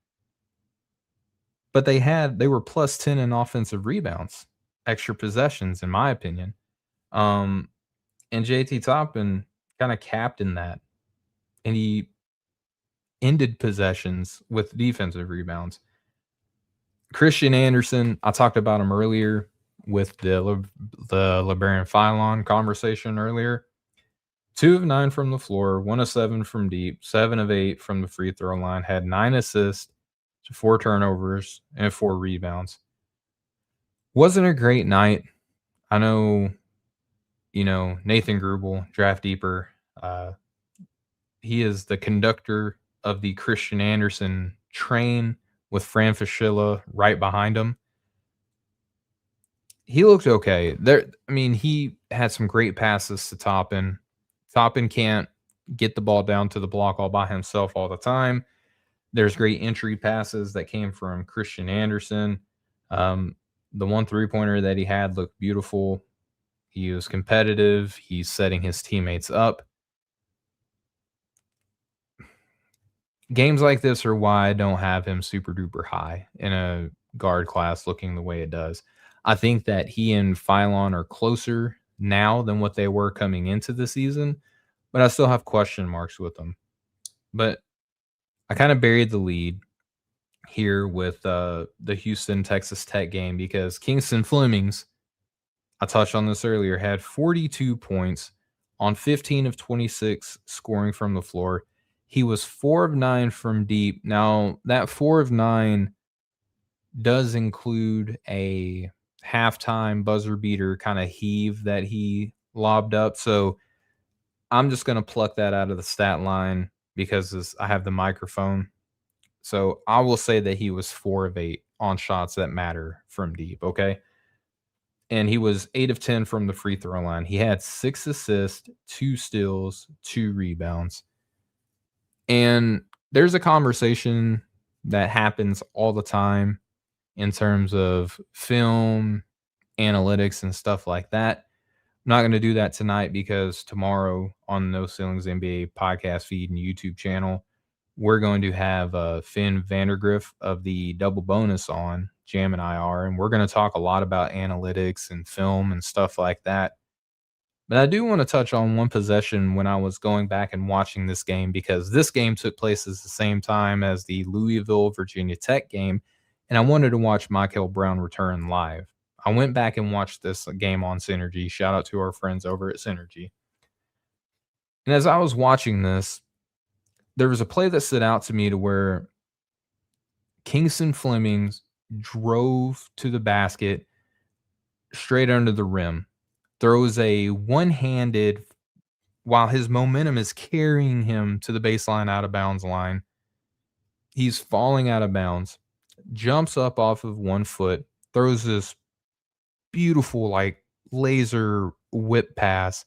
But they were plus 10 in offensive rebounds, extra possessions, in my opinion. And JT Toppin kind of captained that. And he ended possessions with defensive rebounds. Christian Anderson, I talked about him earlier with the LeBaron Philon conversation earlier. 2 of 9 from the floor, 1 of 7 from deep, 7 of 8 from the free throw line, had 9 assists, 4 turnovers, and 4 rebounds. Wasn't a great night. I know, Nathan Grubel, Draft Deeper, he is the conductor of the Christian Anderson train with Fran Fraschilla right behind him. He looked okay. He had some great passes to Toppin. Toppin can't get the ball down to the block all by himself all the time. There's great entry passes that came from Christian Anderson. The one three-pointer that he had looked beautiful. He was competitive. He's setting his teammates up. games like this are why I don't have him super duper high in a guard class looking the way it does. I think that he and Phylon are closer now than what they were coming into the season, but I still have question marks with them. But I kind of buried the lead here with the Houston Texas Tech game because Kingston Flemings, I touched on this earlier, had 42 points on 15 of 26 scoring from the floor. He was 4 of 9 from deep. Now, that 4 of 9 does include a halftime buzzer beater kind of heave that he lobbed up. So I'm just going to pluck that out of the stat line because I have the microphone. So I will say that he was 4 of 8 on shots that matter from deep. Okay. And he was 8 of 10 from the free throw line. He had 6 assists, 2 steals, 2 rebounds. And there's a conversation that happens all the time in terms of film, analytics, and stuff like that. I'm not going to do that tonight because tomorrow on No Ceilings NBA podcast feed and YouTube channel, we're going to have Finn Vandergriff of the Double Bonus on Jam and IR, and we're going to talk a lot about analytics and film and stuff like that. But I do want to touch on one possession when I was going back and watching this game because this game took place at the same time as the Louisville Virginia Tech game, and I wanted to watch Mikel Brown return live. I went back and watched this game on Synergy. Shout out to our friends over at Synergy. And as I was watching this, there was a play that stood out to me to where Kingston Flemings drove to the basket straight under the rim, throws a one-handed while his momentum is carrying him to the baseline out of bounds line. He's falling out of bounds, jumps up off of 1 foot, throws this beautiful like laser whip pass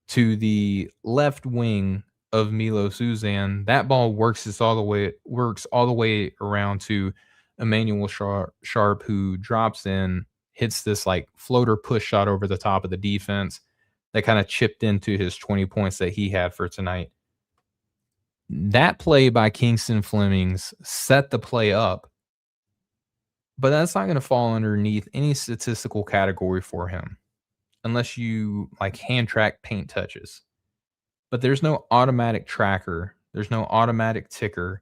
to the left wing of Milo Suzan. That ball works all the way around to Emmanuel Sharp, who drops in, hits this like floater push shot over the top of the defense that kind of chipped into his 20 points that he had for tonight. That play by Kingston Flemings set the play up, but that's not going to fall underneath any statistical category for him unless you like hand track paint touches. But there's no automatic tracker, there's no automatic ticker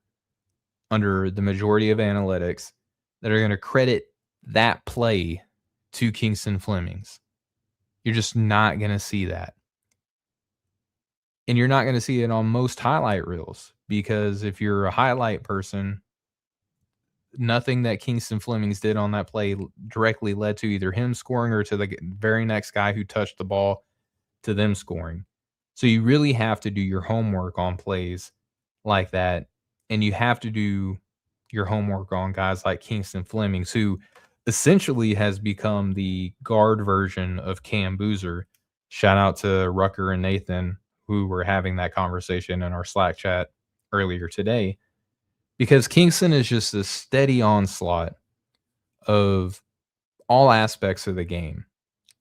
under the majority of analytics that are going to credit that play to Kingston Flemings. You're just not going to see that. And you're not going to see it on most highlight reels because if you're a highlight person, nothing that Kingston Flemings did on that play directly led to either him scoring or to the very next guy who touched the ball to them scoring. So you really have to do your homework on plays like that. And you have to do your homework on guys like Kingston Flemings, who essentially has become the guard version of Cam Boozer. Shout out to Rucker and Nathan, who were having that conversation in our Slack chat earlier today. Because Kingston is just a steady onslaught of all aspects of the game.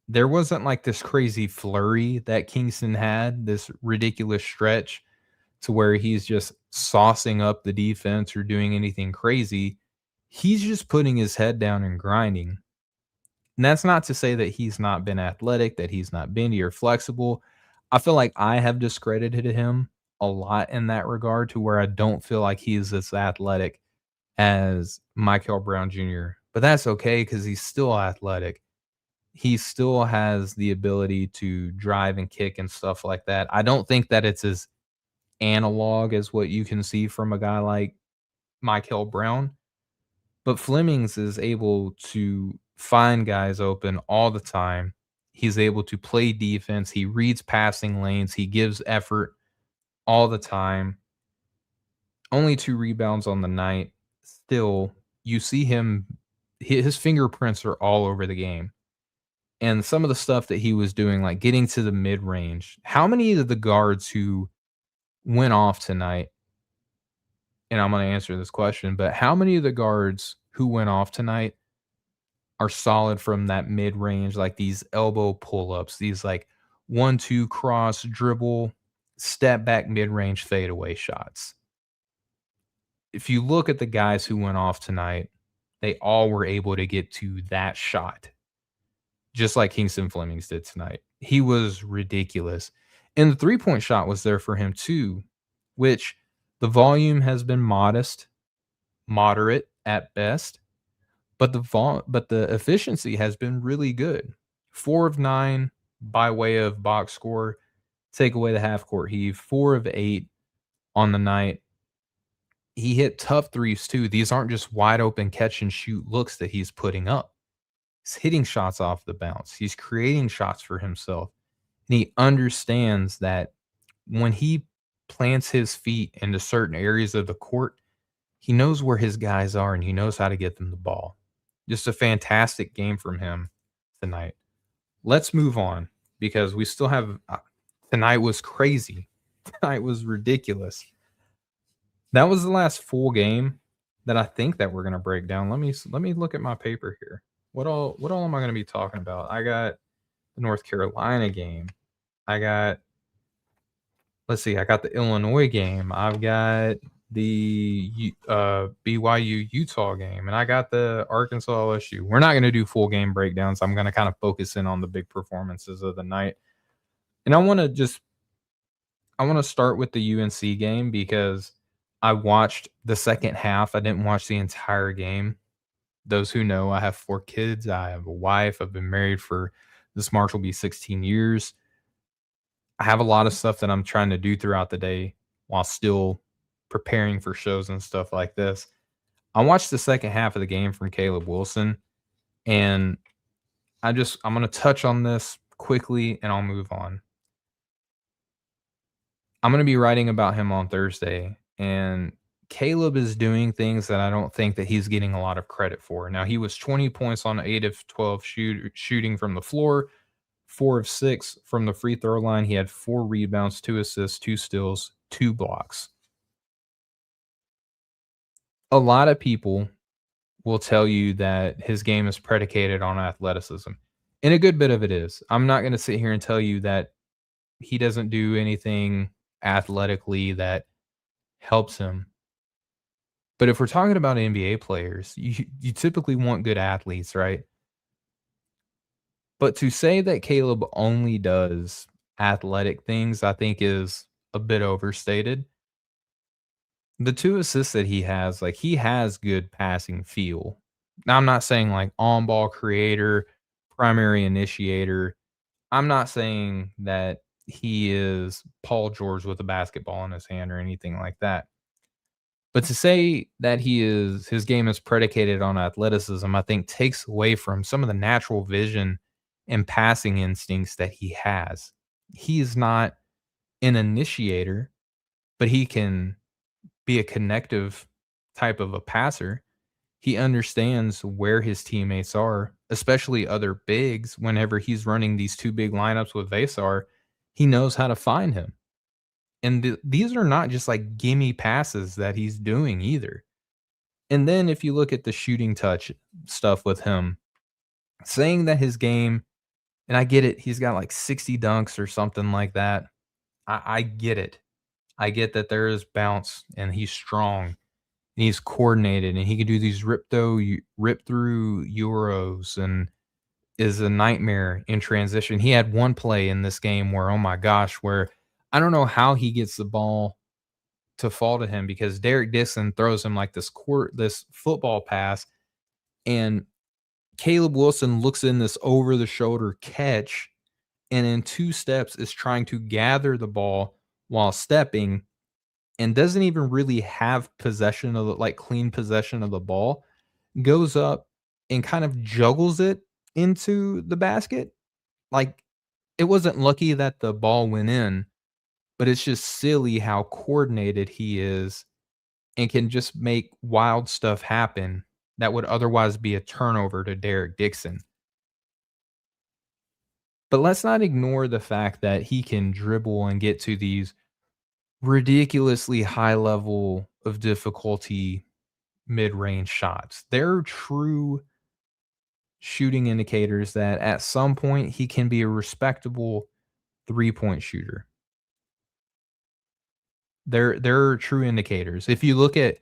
There wasn't like this crazy flurry that Kingston had, this ridiculous stretch to where he's just saucing up the defense or doing anything crazy. He's just putting his head down and grinding. And that's not to say that he's not been athletic, that he's not bendy or flexible. I feel like I have discredited him a lot in that regard to where I don't feel like he is as athletic as Mikel Brown Jr. But that's okay because he's still athletic. He still has the ability to drive and kick and stuff like that. I don't think that it's as analog as what you can see from a guy like Mikel Brown. But Flemings is able to find guys open all the time. He's able to play defense. He reads passing lanes. He gives effort all the time. Only 2 rebounds on the night. Still, you see him, his fingerprints are all over the game. And some of the stuff that he was doing, like getting to the mid-range. How many of the guards who went off tonight, and I'm going to answer this question, but how many of the guards who went off tonight are solid from that mid-range, like these elbow pull-ups, these like 1-2 cross dribble, step back mid-range fadeaway shots? if you look at the guys who went off tonight, they all were able to get to that shot, just like Kingston Flemings did tonight. He was ridiculous. And the three-point shot was there for him too, which the volume has been moderate at best, but the efficiency has been really good. 4 of 9 by way of box score, take away the half court heave, 4 of 8 on the night. He hit tough threes too. These aren't just wide open catch and shoot looks that he's putting up. He's hitting shots off the bounce. He's creating shots for himself. And he understands that when he plants his feet into certain areas of the court, he knows where his guys are and he knows how to get them the ball. Just a fantastic game from him tonight. Let's move on because we still have tonight was crazy. Tonight was ridiculous. That was the last full game that I think that we're going to break down. Let me look at my paper here. What all am I going to be talking about? I got the North Carolina game. I got the Illinois game. I've got the BYU Utah game, and I got the Arkansas LSU. We're not going to do full game breakdowns. I'm going to kind of focus in on the big performances of the night. And I want to start with the UNC game because I watched the second half. I didn't watch the entire game. Those who know, I have 4 kids. I have a wife. I've been married for this March will be 16 years. I have a lot of stuff that I'm trying to do throughout the day while still preparing for shows and stuff like this. I watched the second half of the game from Caleb Wilson, and I'm going to touch on this quickly and I'll move on. I'm going to be writing about him on Thursday, and Caleb is doing things that I don't think that he's getting a lot of credit for. Now, he was 20 points on 8 of 12 shooting from the floor, 4 of 6 from the free throw line. He had 4 rebounds, 2 assists, 2 steals, 2 blocks. A lot of people will tell you that his game is predicated on athleticism, and a good bit of it is. I'm not going to sit here and tell you that he doesn't do anything athletically that helps him. But if we're talking about NBA players, you typically want good athletes, right? But to say that Caleb only does athletic things, I think is a bit overstated. The 2 assists that he has, like, he has good passing feel. Now, I'm not saying like on-ball creator, primary initiator. I'm not saying that he is Paul George with a basketball in his hand or anything like that. But to say that his game is predicated on athleticism, I think takes away from some of the natural vision and passing instincts that he has. He is not an initiator, but he can be a connective type of a passer. He understands where his teammates are, especially other bigs. Whenever he's running these 2 big lineups with Vasar, he knows how to find him. And these are not just like gimme passes that he's doing either. And then if you look at the shooting touch stuff with him, saying that his game, and I get it, he's got like 60 dunks or something like that. I get it. I get that there is bounce and he's strong and he's coordinated and he can do these rip through euros and is a nightmare in transition. He had one play in this game where, oh my gosh, where I don't know how he gets the ball to fall to him because Derek Dixon throws him like this football pass, and Caleb Wilson looks in this over the shoulder catch, and in 2 steps is trying to gather the ball while stepping and doesn't even really have possession of clean possession of the ball, goes up and kind of juggles it into the basket. Like, it wasn't lucky that the ball went in, but it's just silly how coordinated he is and can just make wild stuff happen that would otherwise be a turnover to Derek Dixon. But let's not ignore the fact that he can dribble and get to these ridiculously high level of difficulty mid-range shots. They're true shooting indicators that at some point he can be a respectable 3-point shooter. They're true indicators. If you look at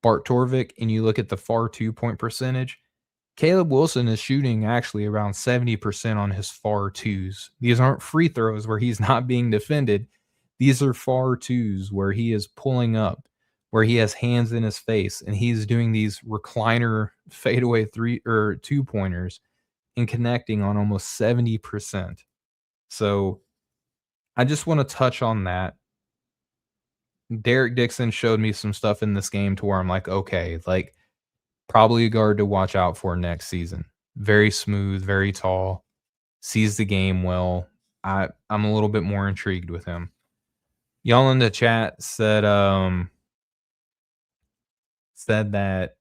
Bart Torvik and you look at the far 2-point percentage, Caleb Wilson is shooting actually around 70% on his far twos. These aren't free throws where he's not being defended. These are far twos where he is pulling up, where he has hands in his face, and he's doing these recliner fadeaway 2-pointers and connecting on almost 70%. So I just want to touch on that. Derek Dixon showed me some stuff in this game to where I'm like, okay, like probably a guard to watch out for next season. Very smooth, very tall, sees the game well. I'm a little bit more intrigued with him. Y'all in the chat said that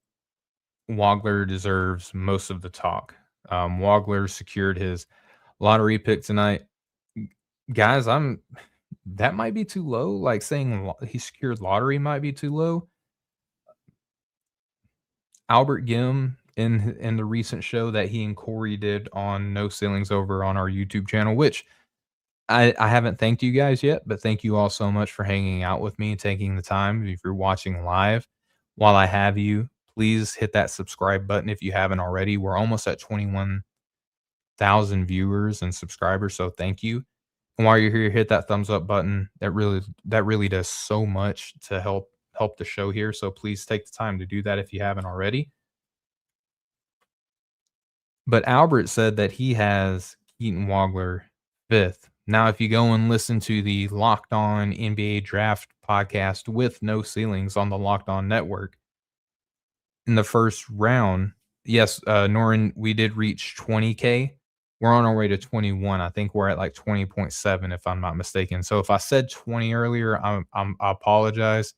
Wagler deserves most of the talk. Wagler secured his lottery pick tonight. Guys, that might be too low. Like saying he secured lottery might be too low. Albert Gim in the recent show that he and Corey did on No Ceilings over on our YouTube channel, which I haven't thanked you guys yet, but thank you all so much for hanging out with me and taking the time. If you're watching live, while I have you, please hit that subscribe button if you haven't already. We're almost at 21,000 viewers and subscribers, so thank you. And while you're here, hit that thumbs up button. That really does so much to help the show here. So please take the time to do that if you haven't already. But Albert said that he has Keaton Wagler 5th. Now, if you go and listen to the Locked On NBA Draft podcast with No Ceilings on the Locked On Network, in the first round, yes, Norin, we did reach 20K. We're on our way to 21. I think we're at like 20.7 if I'm not mistaken. So if I said 20 earlier, I apologize.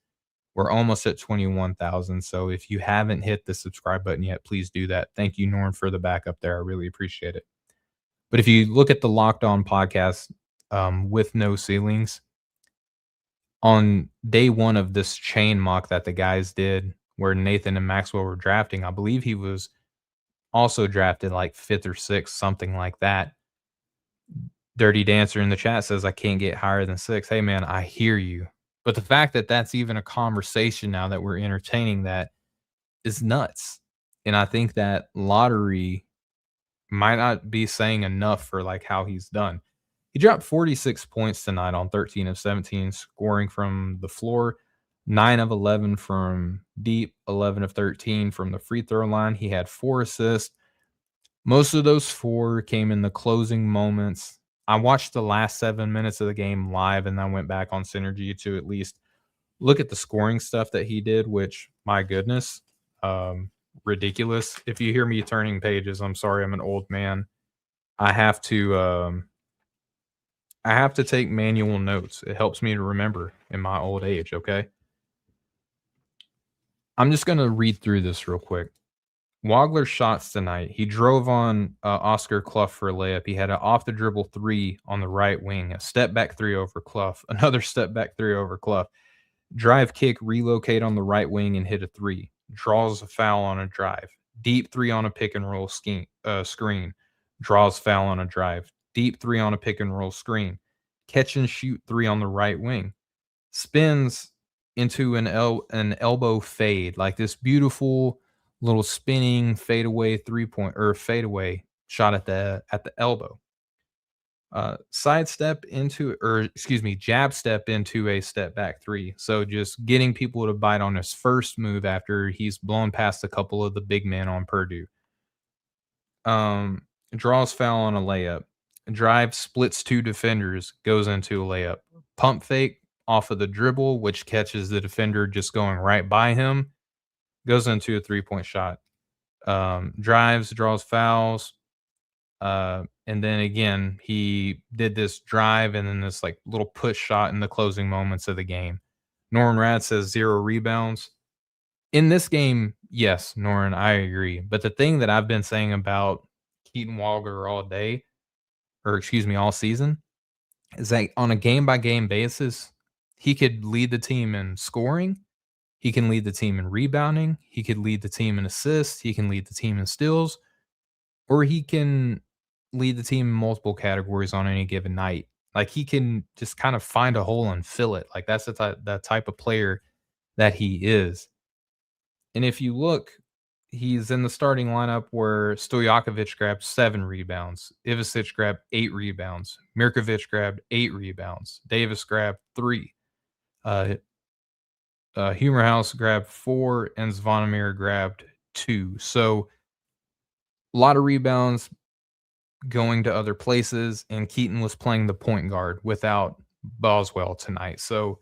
We're almost at 21,000. So if you haven't hit the subscribe button yet, please do that. Thank you, Norm, for the backup there. I really appreciate it. But if you look at the Locked On podcast with No Ceilings, on day one of this chain mock that the guys did where Nathan and Maxwell were drafting, I believe he was also drafted like 5th or 6th, something like that. Dirty Dancer in the chat says, I can't get higher than 6. Hey, man, I hear you. But the fact that that's even a conversation now that we're entertaining that is nuts. And I think that lottery might not be saying enough for like how he's done. He dropped 46 points tonight on 13 of 17, scoring from the floor, 9 of 11 from deep, 11 of 13 from the free throw line. He had 4 assists. Most of those 4 came in the closing moments. I watched the last 7 minutes of the game live, and then went back on Synergy to at least look at the scoring stuff that he did, which, my goodness, ridiculous. If you hear me turning pages, I'm sorry, I'm an old man. I have to take manual notes. It helps me to remember in my old age, okay? I'm just going to read through this real quick. Wagler's shots tonight. He drove on Oscar Clough for a layup. He had an off-the-dribble 3 on the right wing, a step-back 3 over Clough, another step-back 3 over Clough. Drive kick, relocate on the right wing and hit a 3. Draws a foul on a drive. Deep 3 on a pick-and-roll screen. Draws foul on a drive. Deep 3 on a pick-and-roll screen. Catch and shoot 3 on the right wing. Spins into an elbow fade, like this beautiful little spinning fadeaway 3-point or fadeaway shot at the elbow. Jab step into a step back 3. So just getting people to bite on his first move after he's blown past a couple of the big men on Purdue. Draws foul on a layup. Drive, splits 2 defenders, goes into a layup. Pump fake off of the dribble, which catches the defender just going right by him, goes into a 3-point shot. Drives, draws fouls. And then again, he did this drive and then this like little push shot in the closing moments of the game. Norrin Rad says 0 rebounds. In this game, yes, Norrin, I agree. But the thing that I've been saying about Keaton Wagler all season, is that on a game-by-game basis, he could lead the team in scoring. He can lead the team in rebounding. He could lead the team in assists. He can lead the team in steals. Or he can lead the team in multiple categories on any given night. Like, he can just kind of find a hole and fill it. Like, that's the type of player that he is. And if you look, he's in the starting lineup where Stojakovic grabbed 7 rebounds, Ivisic grabbed 8 rebounds, Mirkovic grabbed 8 rebounds, Davis grabbed 3, uh, Humerhouse grabbed 4, and Zvonimir grabbed 2. So a lot of rebounds going to other places, and Keaton was playing the point guard without Boswell tonight. So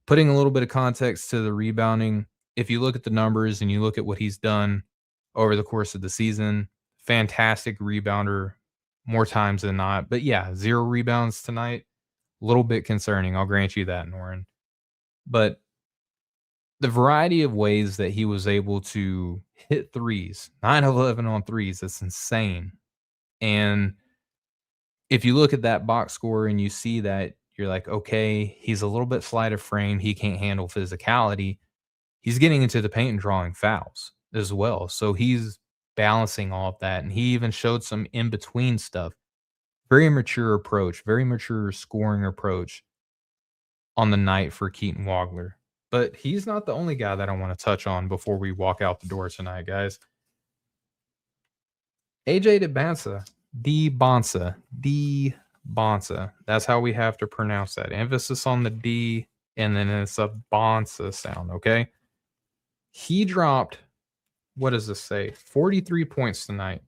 putting a little bit of context to the rebounding, if you look at the numbers and you look at what he's done over the course of the season, fantastic rebounder more times than not. But yeah, 0 rebounds tonight, a little bit concerning. I'll grant you that, Norin. But the variety of ways that he was able to hit threes, 9-11 on threes, that's insane. And if you look at that box score and you see that, you're like, okay, he's a little bit slight of frame. He can't handle physicality. He's getting into the paint and drawing fouls as well. So he's balancing all of that. And he even showed some in between stuff. Very mature approach, very mature scoring approach on the night for Keaton Wagler. But he's not the only guy that I want to touch on before we walk out the door tonight, guys. AJ Dybantsa. That's how we have to pronounce that. Emphasis on the D, and then it's a Bonsa sound, okay? He dropped, what does this say? 43 points tonight.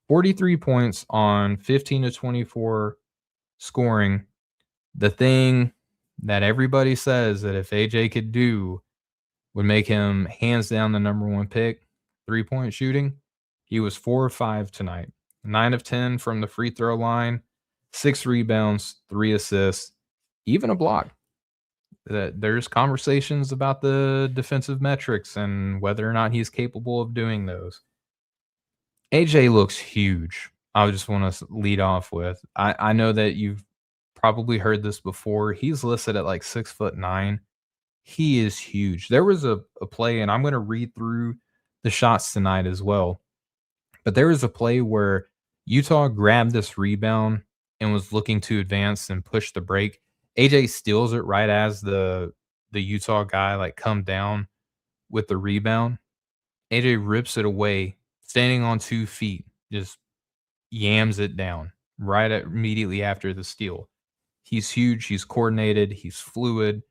43 points on 15 to 24 scoring. The thing that everybody says that if AJ could do would make him hands down the number 1 pick, 3-point shooting. He was 4 of 5 tonight. 9 of 10 from the free throw line, 6 rebounds, 3 assists, even a block. There's conversations about the defensive metrics and whether or not he's capable of doing those. AJ looks huge. I just want to lead off with, I know that you've probably heard this before. He's listed at like 6'9". He is huge. There was a play, and I'm going to read through the shots tonight as well. But there was a play where Utah grabbed this rebound and was looking to advance and push the break. AJ steals it right as the Utah guy like come down with the rebound. AJ rips it away, standing on 2 feet, just yams it down immediately after the steal. He's huge. He's coordinated. He's fluid.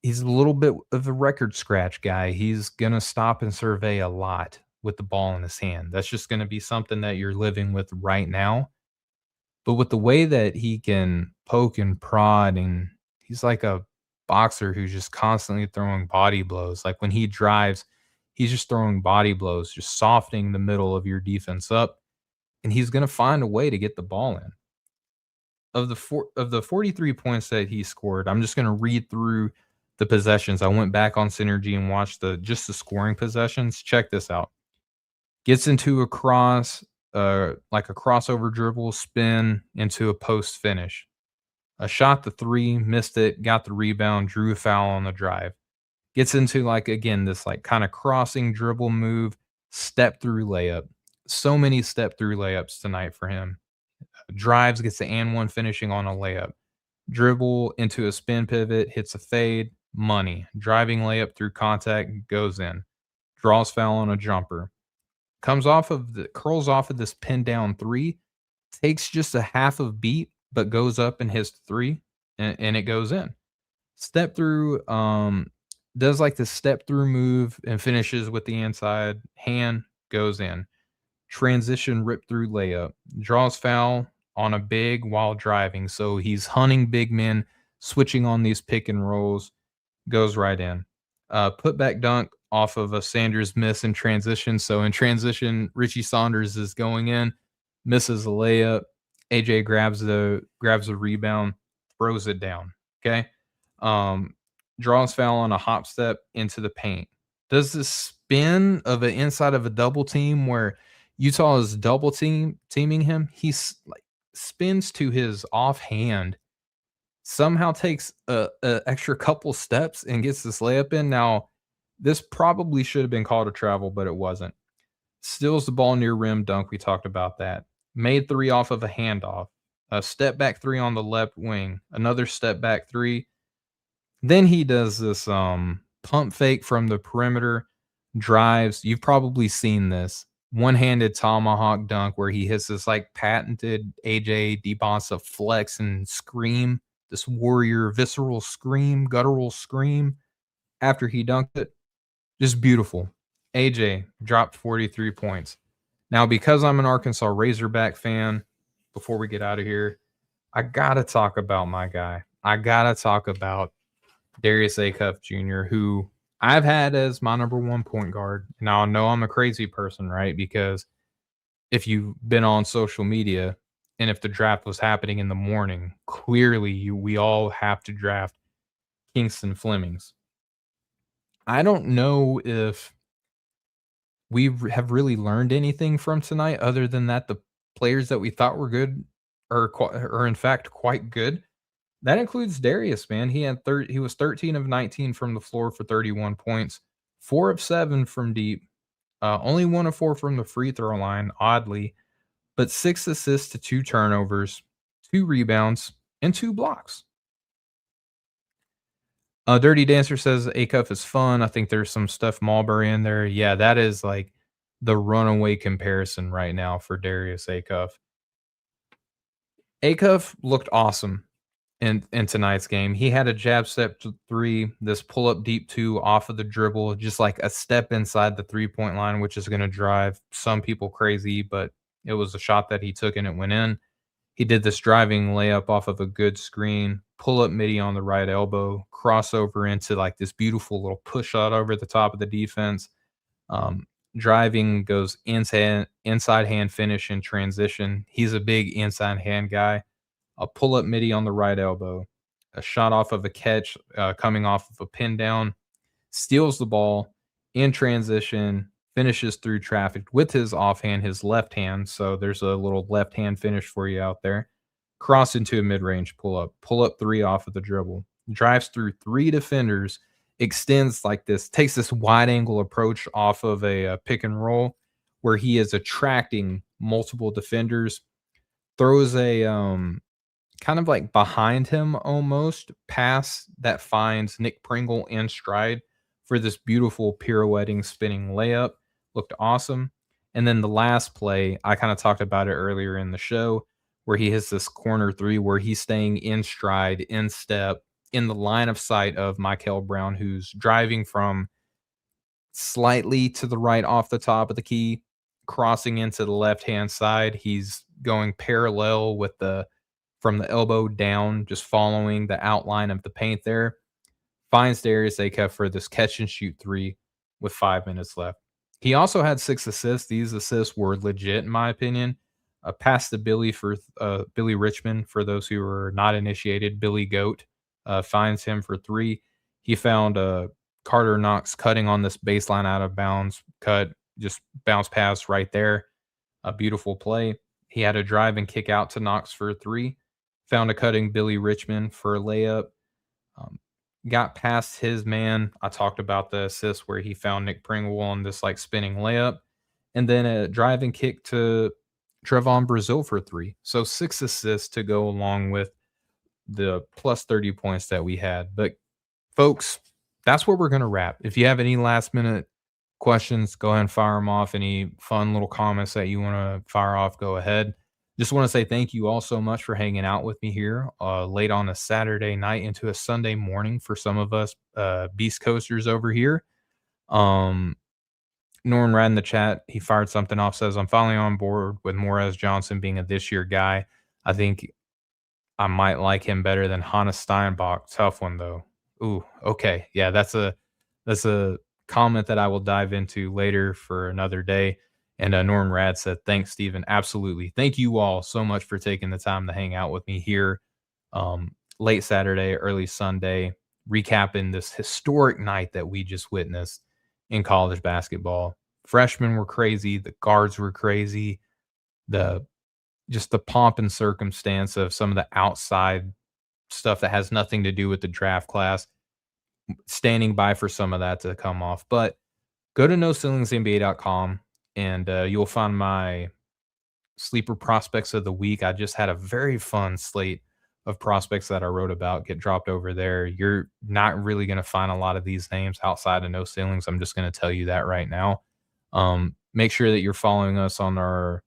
He's a little bit of a record scratch guy. He's going to stop and survey a lot with the ball in his hand. That's just going to be something that you're living with right now. But with the way that he can poke and prod, and he's like a boxer who's just constantly throwing body blows. Like when he drives, he's just throwing body blows, just softening the middle of your defense up. And he's going to find a way to get the ball in. Of the 43 points that he scored, I'm just going to read through the possessions. I went back on Synergy and watched the scoring possessions. Check this out. Gets into a cross, like a crossover dribble, spin into a post finish. A shot the 3, missed it, got the rebound, drew a foul on the drive. Gets into like, again, this like kind of crossing dribble move, step through layup. So many step through layups tonight for him. Drives, gets the and one finishing on a layup. Dribble into a spin pivot, hits a fade, money. Driving layup through contact, goes in. Draws foul on a jumper. Curls off of this pin down 3, takes just a half of beat, but goes up and hits 3, and it goes in. Step through, does like the step through move and finishes with the inside hand, goes in. Transition rip through layup, draws foul on a big while driving. So he's hunting big men, switching on these pick and rolls, goes right in. Put back dunk off of a Sanders miss in transition. So in transition, Richie Saunders is going in, misses a layup. AJ grabs the rebound, throws it down. Okay. Draws foul on a hop step into the paint. Does this spin of an inside of a double team where Utah is double teaming him? He's like spins to his offhand, somehow takes a extra couple steps and gets this layup in. Now, this probably should have been called a travel, but it wasn't. Steals the ball near rim dunk. We talked about that. Made 3 off of a handoff. A step back 3 on the left wing. Another step back 3. Then he does this pump fake from the perimeter. drives. You've probably seen this one-handed tomahawk dunk where he hits this like patented AJ Dybantsa flex and scream, this warrior visceral scream, guttural scream after he dunked it. Just beautiful. AJ dropped 43 points. Now, because I'm an Arkansas Razorback fan, before we get out of here, I gotta talk about my guy. I gotta talk about Darius Acuff Jr., who I've had as my number one point guard. Now, I know I'm a crazy person, right? Because if you've been on social media and if the draft was happening in the morning, clearly we all have to draft Kingston Flemings. I don't know if have really learned anything from tonight other than that the players that we thought were good are in fact quite good. That includes Darius, man. He was 13 of 19 from the floor for 31 points, 4 of 7 from deep, only 1 of 4 from the free throw line, oddly, but 6 assists to 2 turnovers, 2 rebounds, and 2 blocks. Dirty Dancer says Acuff is fun. I think there's some Steph Marbury in there. Yeah, that is like the runaway comparison right now for Darius Acuff. Acuff looked awesome in tonight's game. He had a jab step 3, this pull up deep 2 off of the dribble, just like a step inside the 3-point line, which is going to drive some people crazy, but it was a shot that he took and it went in. He did this driving layup off of a good screen, pull up midi on the right elbow, crossover into like this beautiful little push shot over the top of the defense. Um, Driving goes inside hand finish in transition. He's a big inside hand guy. A pull up midi on the right elbow, a shot off of a catch coming off of a pin down, steals the ball in transition, finishes through traffic with his offhand, his left hand. So there's a little left hand finish for you out there. Cross into a mid range pull up 3 off of the dribble, drives through 3 defenders, extends like this, takes this wide angle approach off of a pick and roll where he is attracting multiple defenders, throws a kind of like behind him almost pass that finds Nick Pringle in stride for this beautiful pirouetting spinning layup. Looked awesome. And then the last play, I kind of talked about it earlier in the show, where he hits this corner 3 where he's staying in stride, in step, in the line of sight of Mikel Brown, who's driving from slightly to the right off the top of the key, crossing into the left-hand side. He's going parallel with from the elbow down, just following the outline of the paint there. Finds Darius Acuff for this catch and shoot 3 with 5 minutes left. He also had 6 assists. These assists were legit, in my opinion. A pass to Billy for Billy Richmond, for those who are not initiated. Billy Goat finds him for 3. He found Carter Knox cutting on this baseline out of bounds cut, just bounce pass right there. A beautiful play. He had a drive and kick out to Knox for 3. Found a cutting Billy Richmond for a layup. Got past his man. I talked about the assist where he found Nick Pringle on this like spinning layup. And then a drive and kick to Trevon Brazil for 3. So 6 assists to go along with the plus 30 points that we had. But folks, that's where we're going to wrap. If you have any last minute questions, go ahead and fire them off. Any fun little comments that you want to fire off, go ahead. Just want to say thank you all so much for hanging out with me here late on a Saturday night into a Sunday morning for some of us Beast Coasters over here. Norman Rad in the chat, he fired something off, says, I'm finally on board with Morez Johnson being a this year guy. I think I might like him better than Hannes Steinbach. Tough one, though. Ooh, okay. Yeah, that's a comment that I will dive into later for another day. And Norman Rad said, thanks, Steven. Absolutely. Thank you all so much for taking the time to hang out with me here late Saturday, early Sunday, recapping this historic night that we just witnessed in college basketball. Freshmen were crazy. The guards were crazy. Just the pomp and circumstance of some of the outside stuff that has nothing to do with the draft class, standing by for some of that to come off. But go to NoCeilingsNBA.com and you'll find my sleeper prospects of the week. I just had a very fun slate of prospects that I wrote about get dropped over there. You're not really going to find a lot of these names outside of No Ceilings. I'm just going to tell you that right now. Make sure that you're following us on our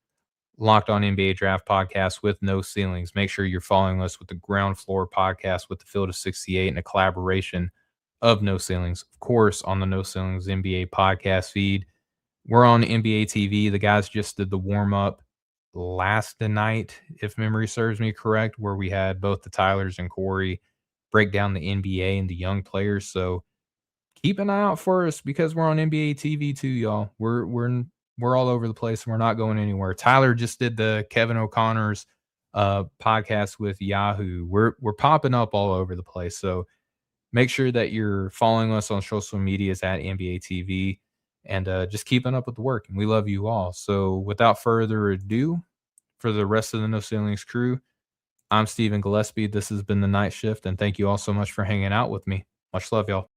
Locked On NBA Draft podcast with No Ceilings. Make sure you're following us with the Ground Floor podcast with the Field of 68 and a collaboration of No Ceilings. Of course, on the No Ceilings NBA podcast feed. We're on NBA TV. The guys just did the warm up last night, if memory serves me correct, where we had both the Tylers and Corey break down the NBA and the young players. So keep an eye out for us because we're on NBA TV too, y'all. We're all over the place and we're not going anywhere. Tyler just did the Kevin O'Connor's podcast with Yahoo. We're popping up all over the place. So make sure that you're following us on social medias at NBA TV and just keeping up with the work. And we love you all. So without further ado, for the rest of the No Ceilings crew, I'm Stephen Gillespie. This has been the Night Shift, and thank you all so much for hanging out with me. Much love, y'all.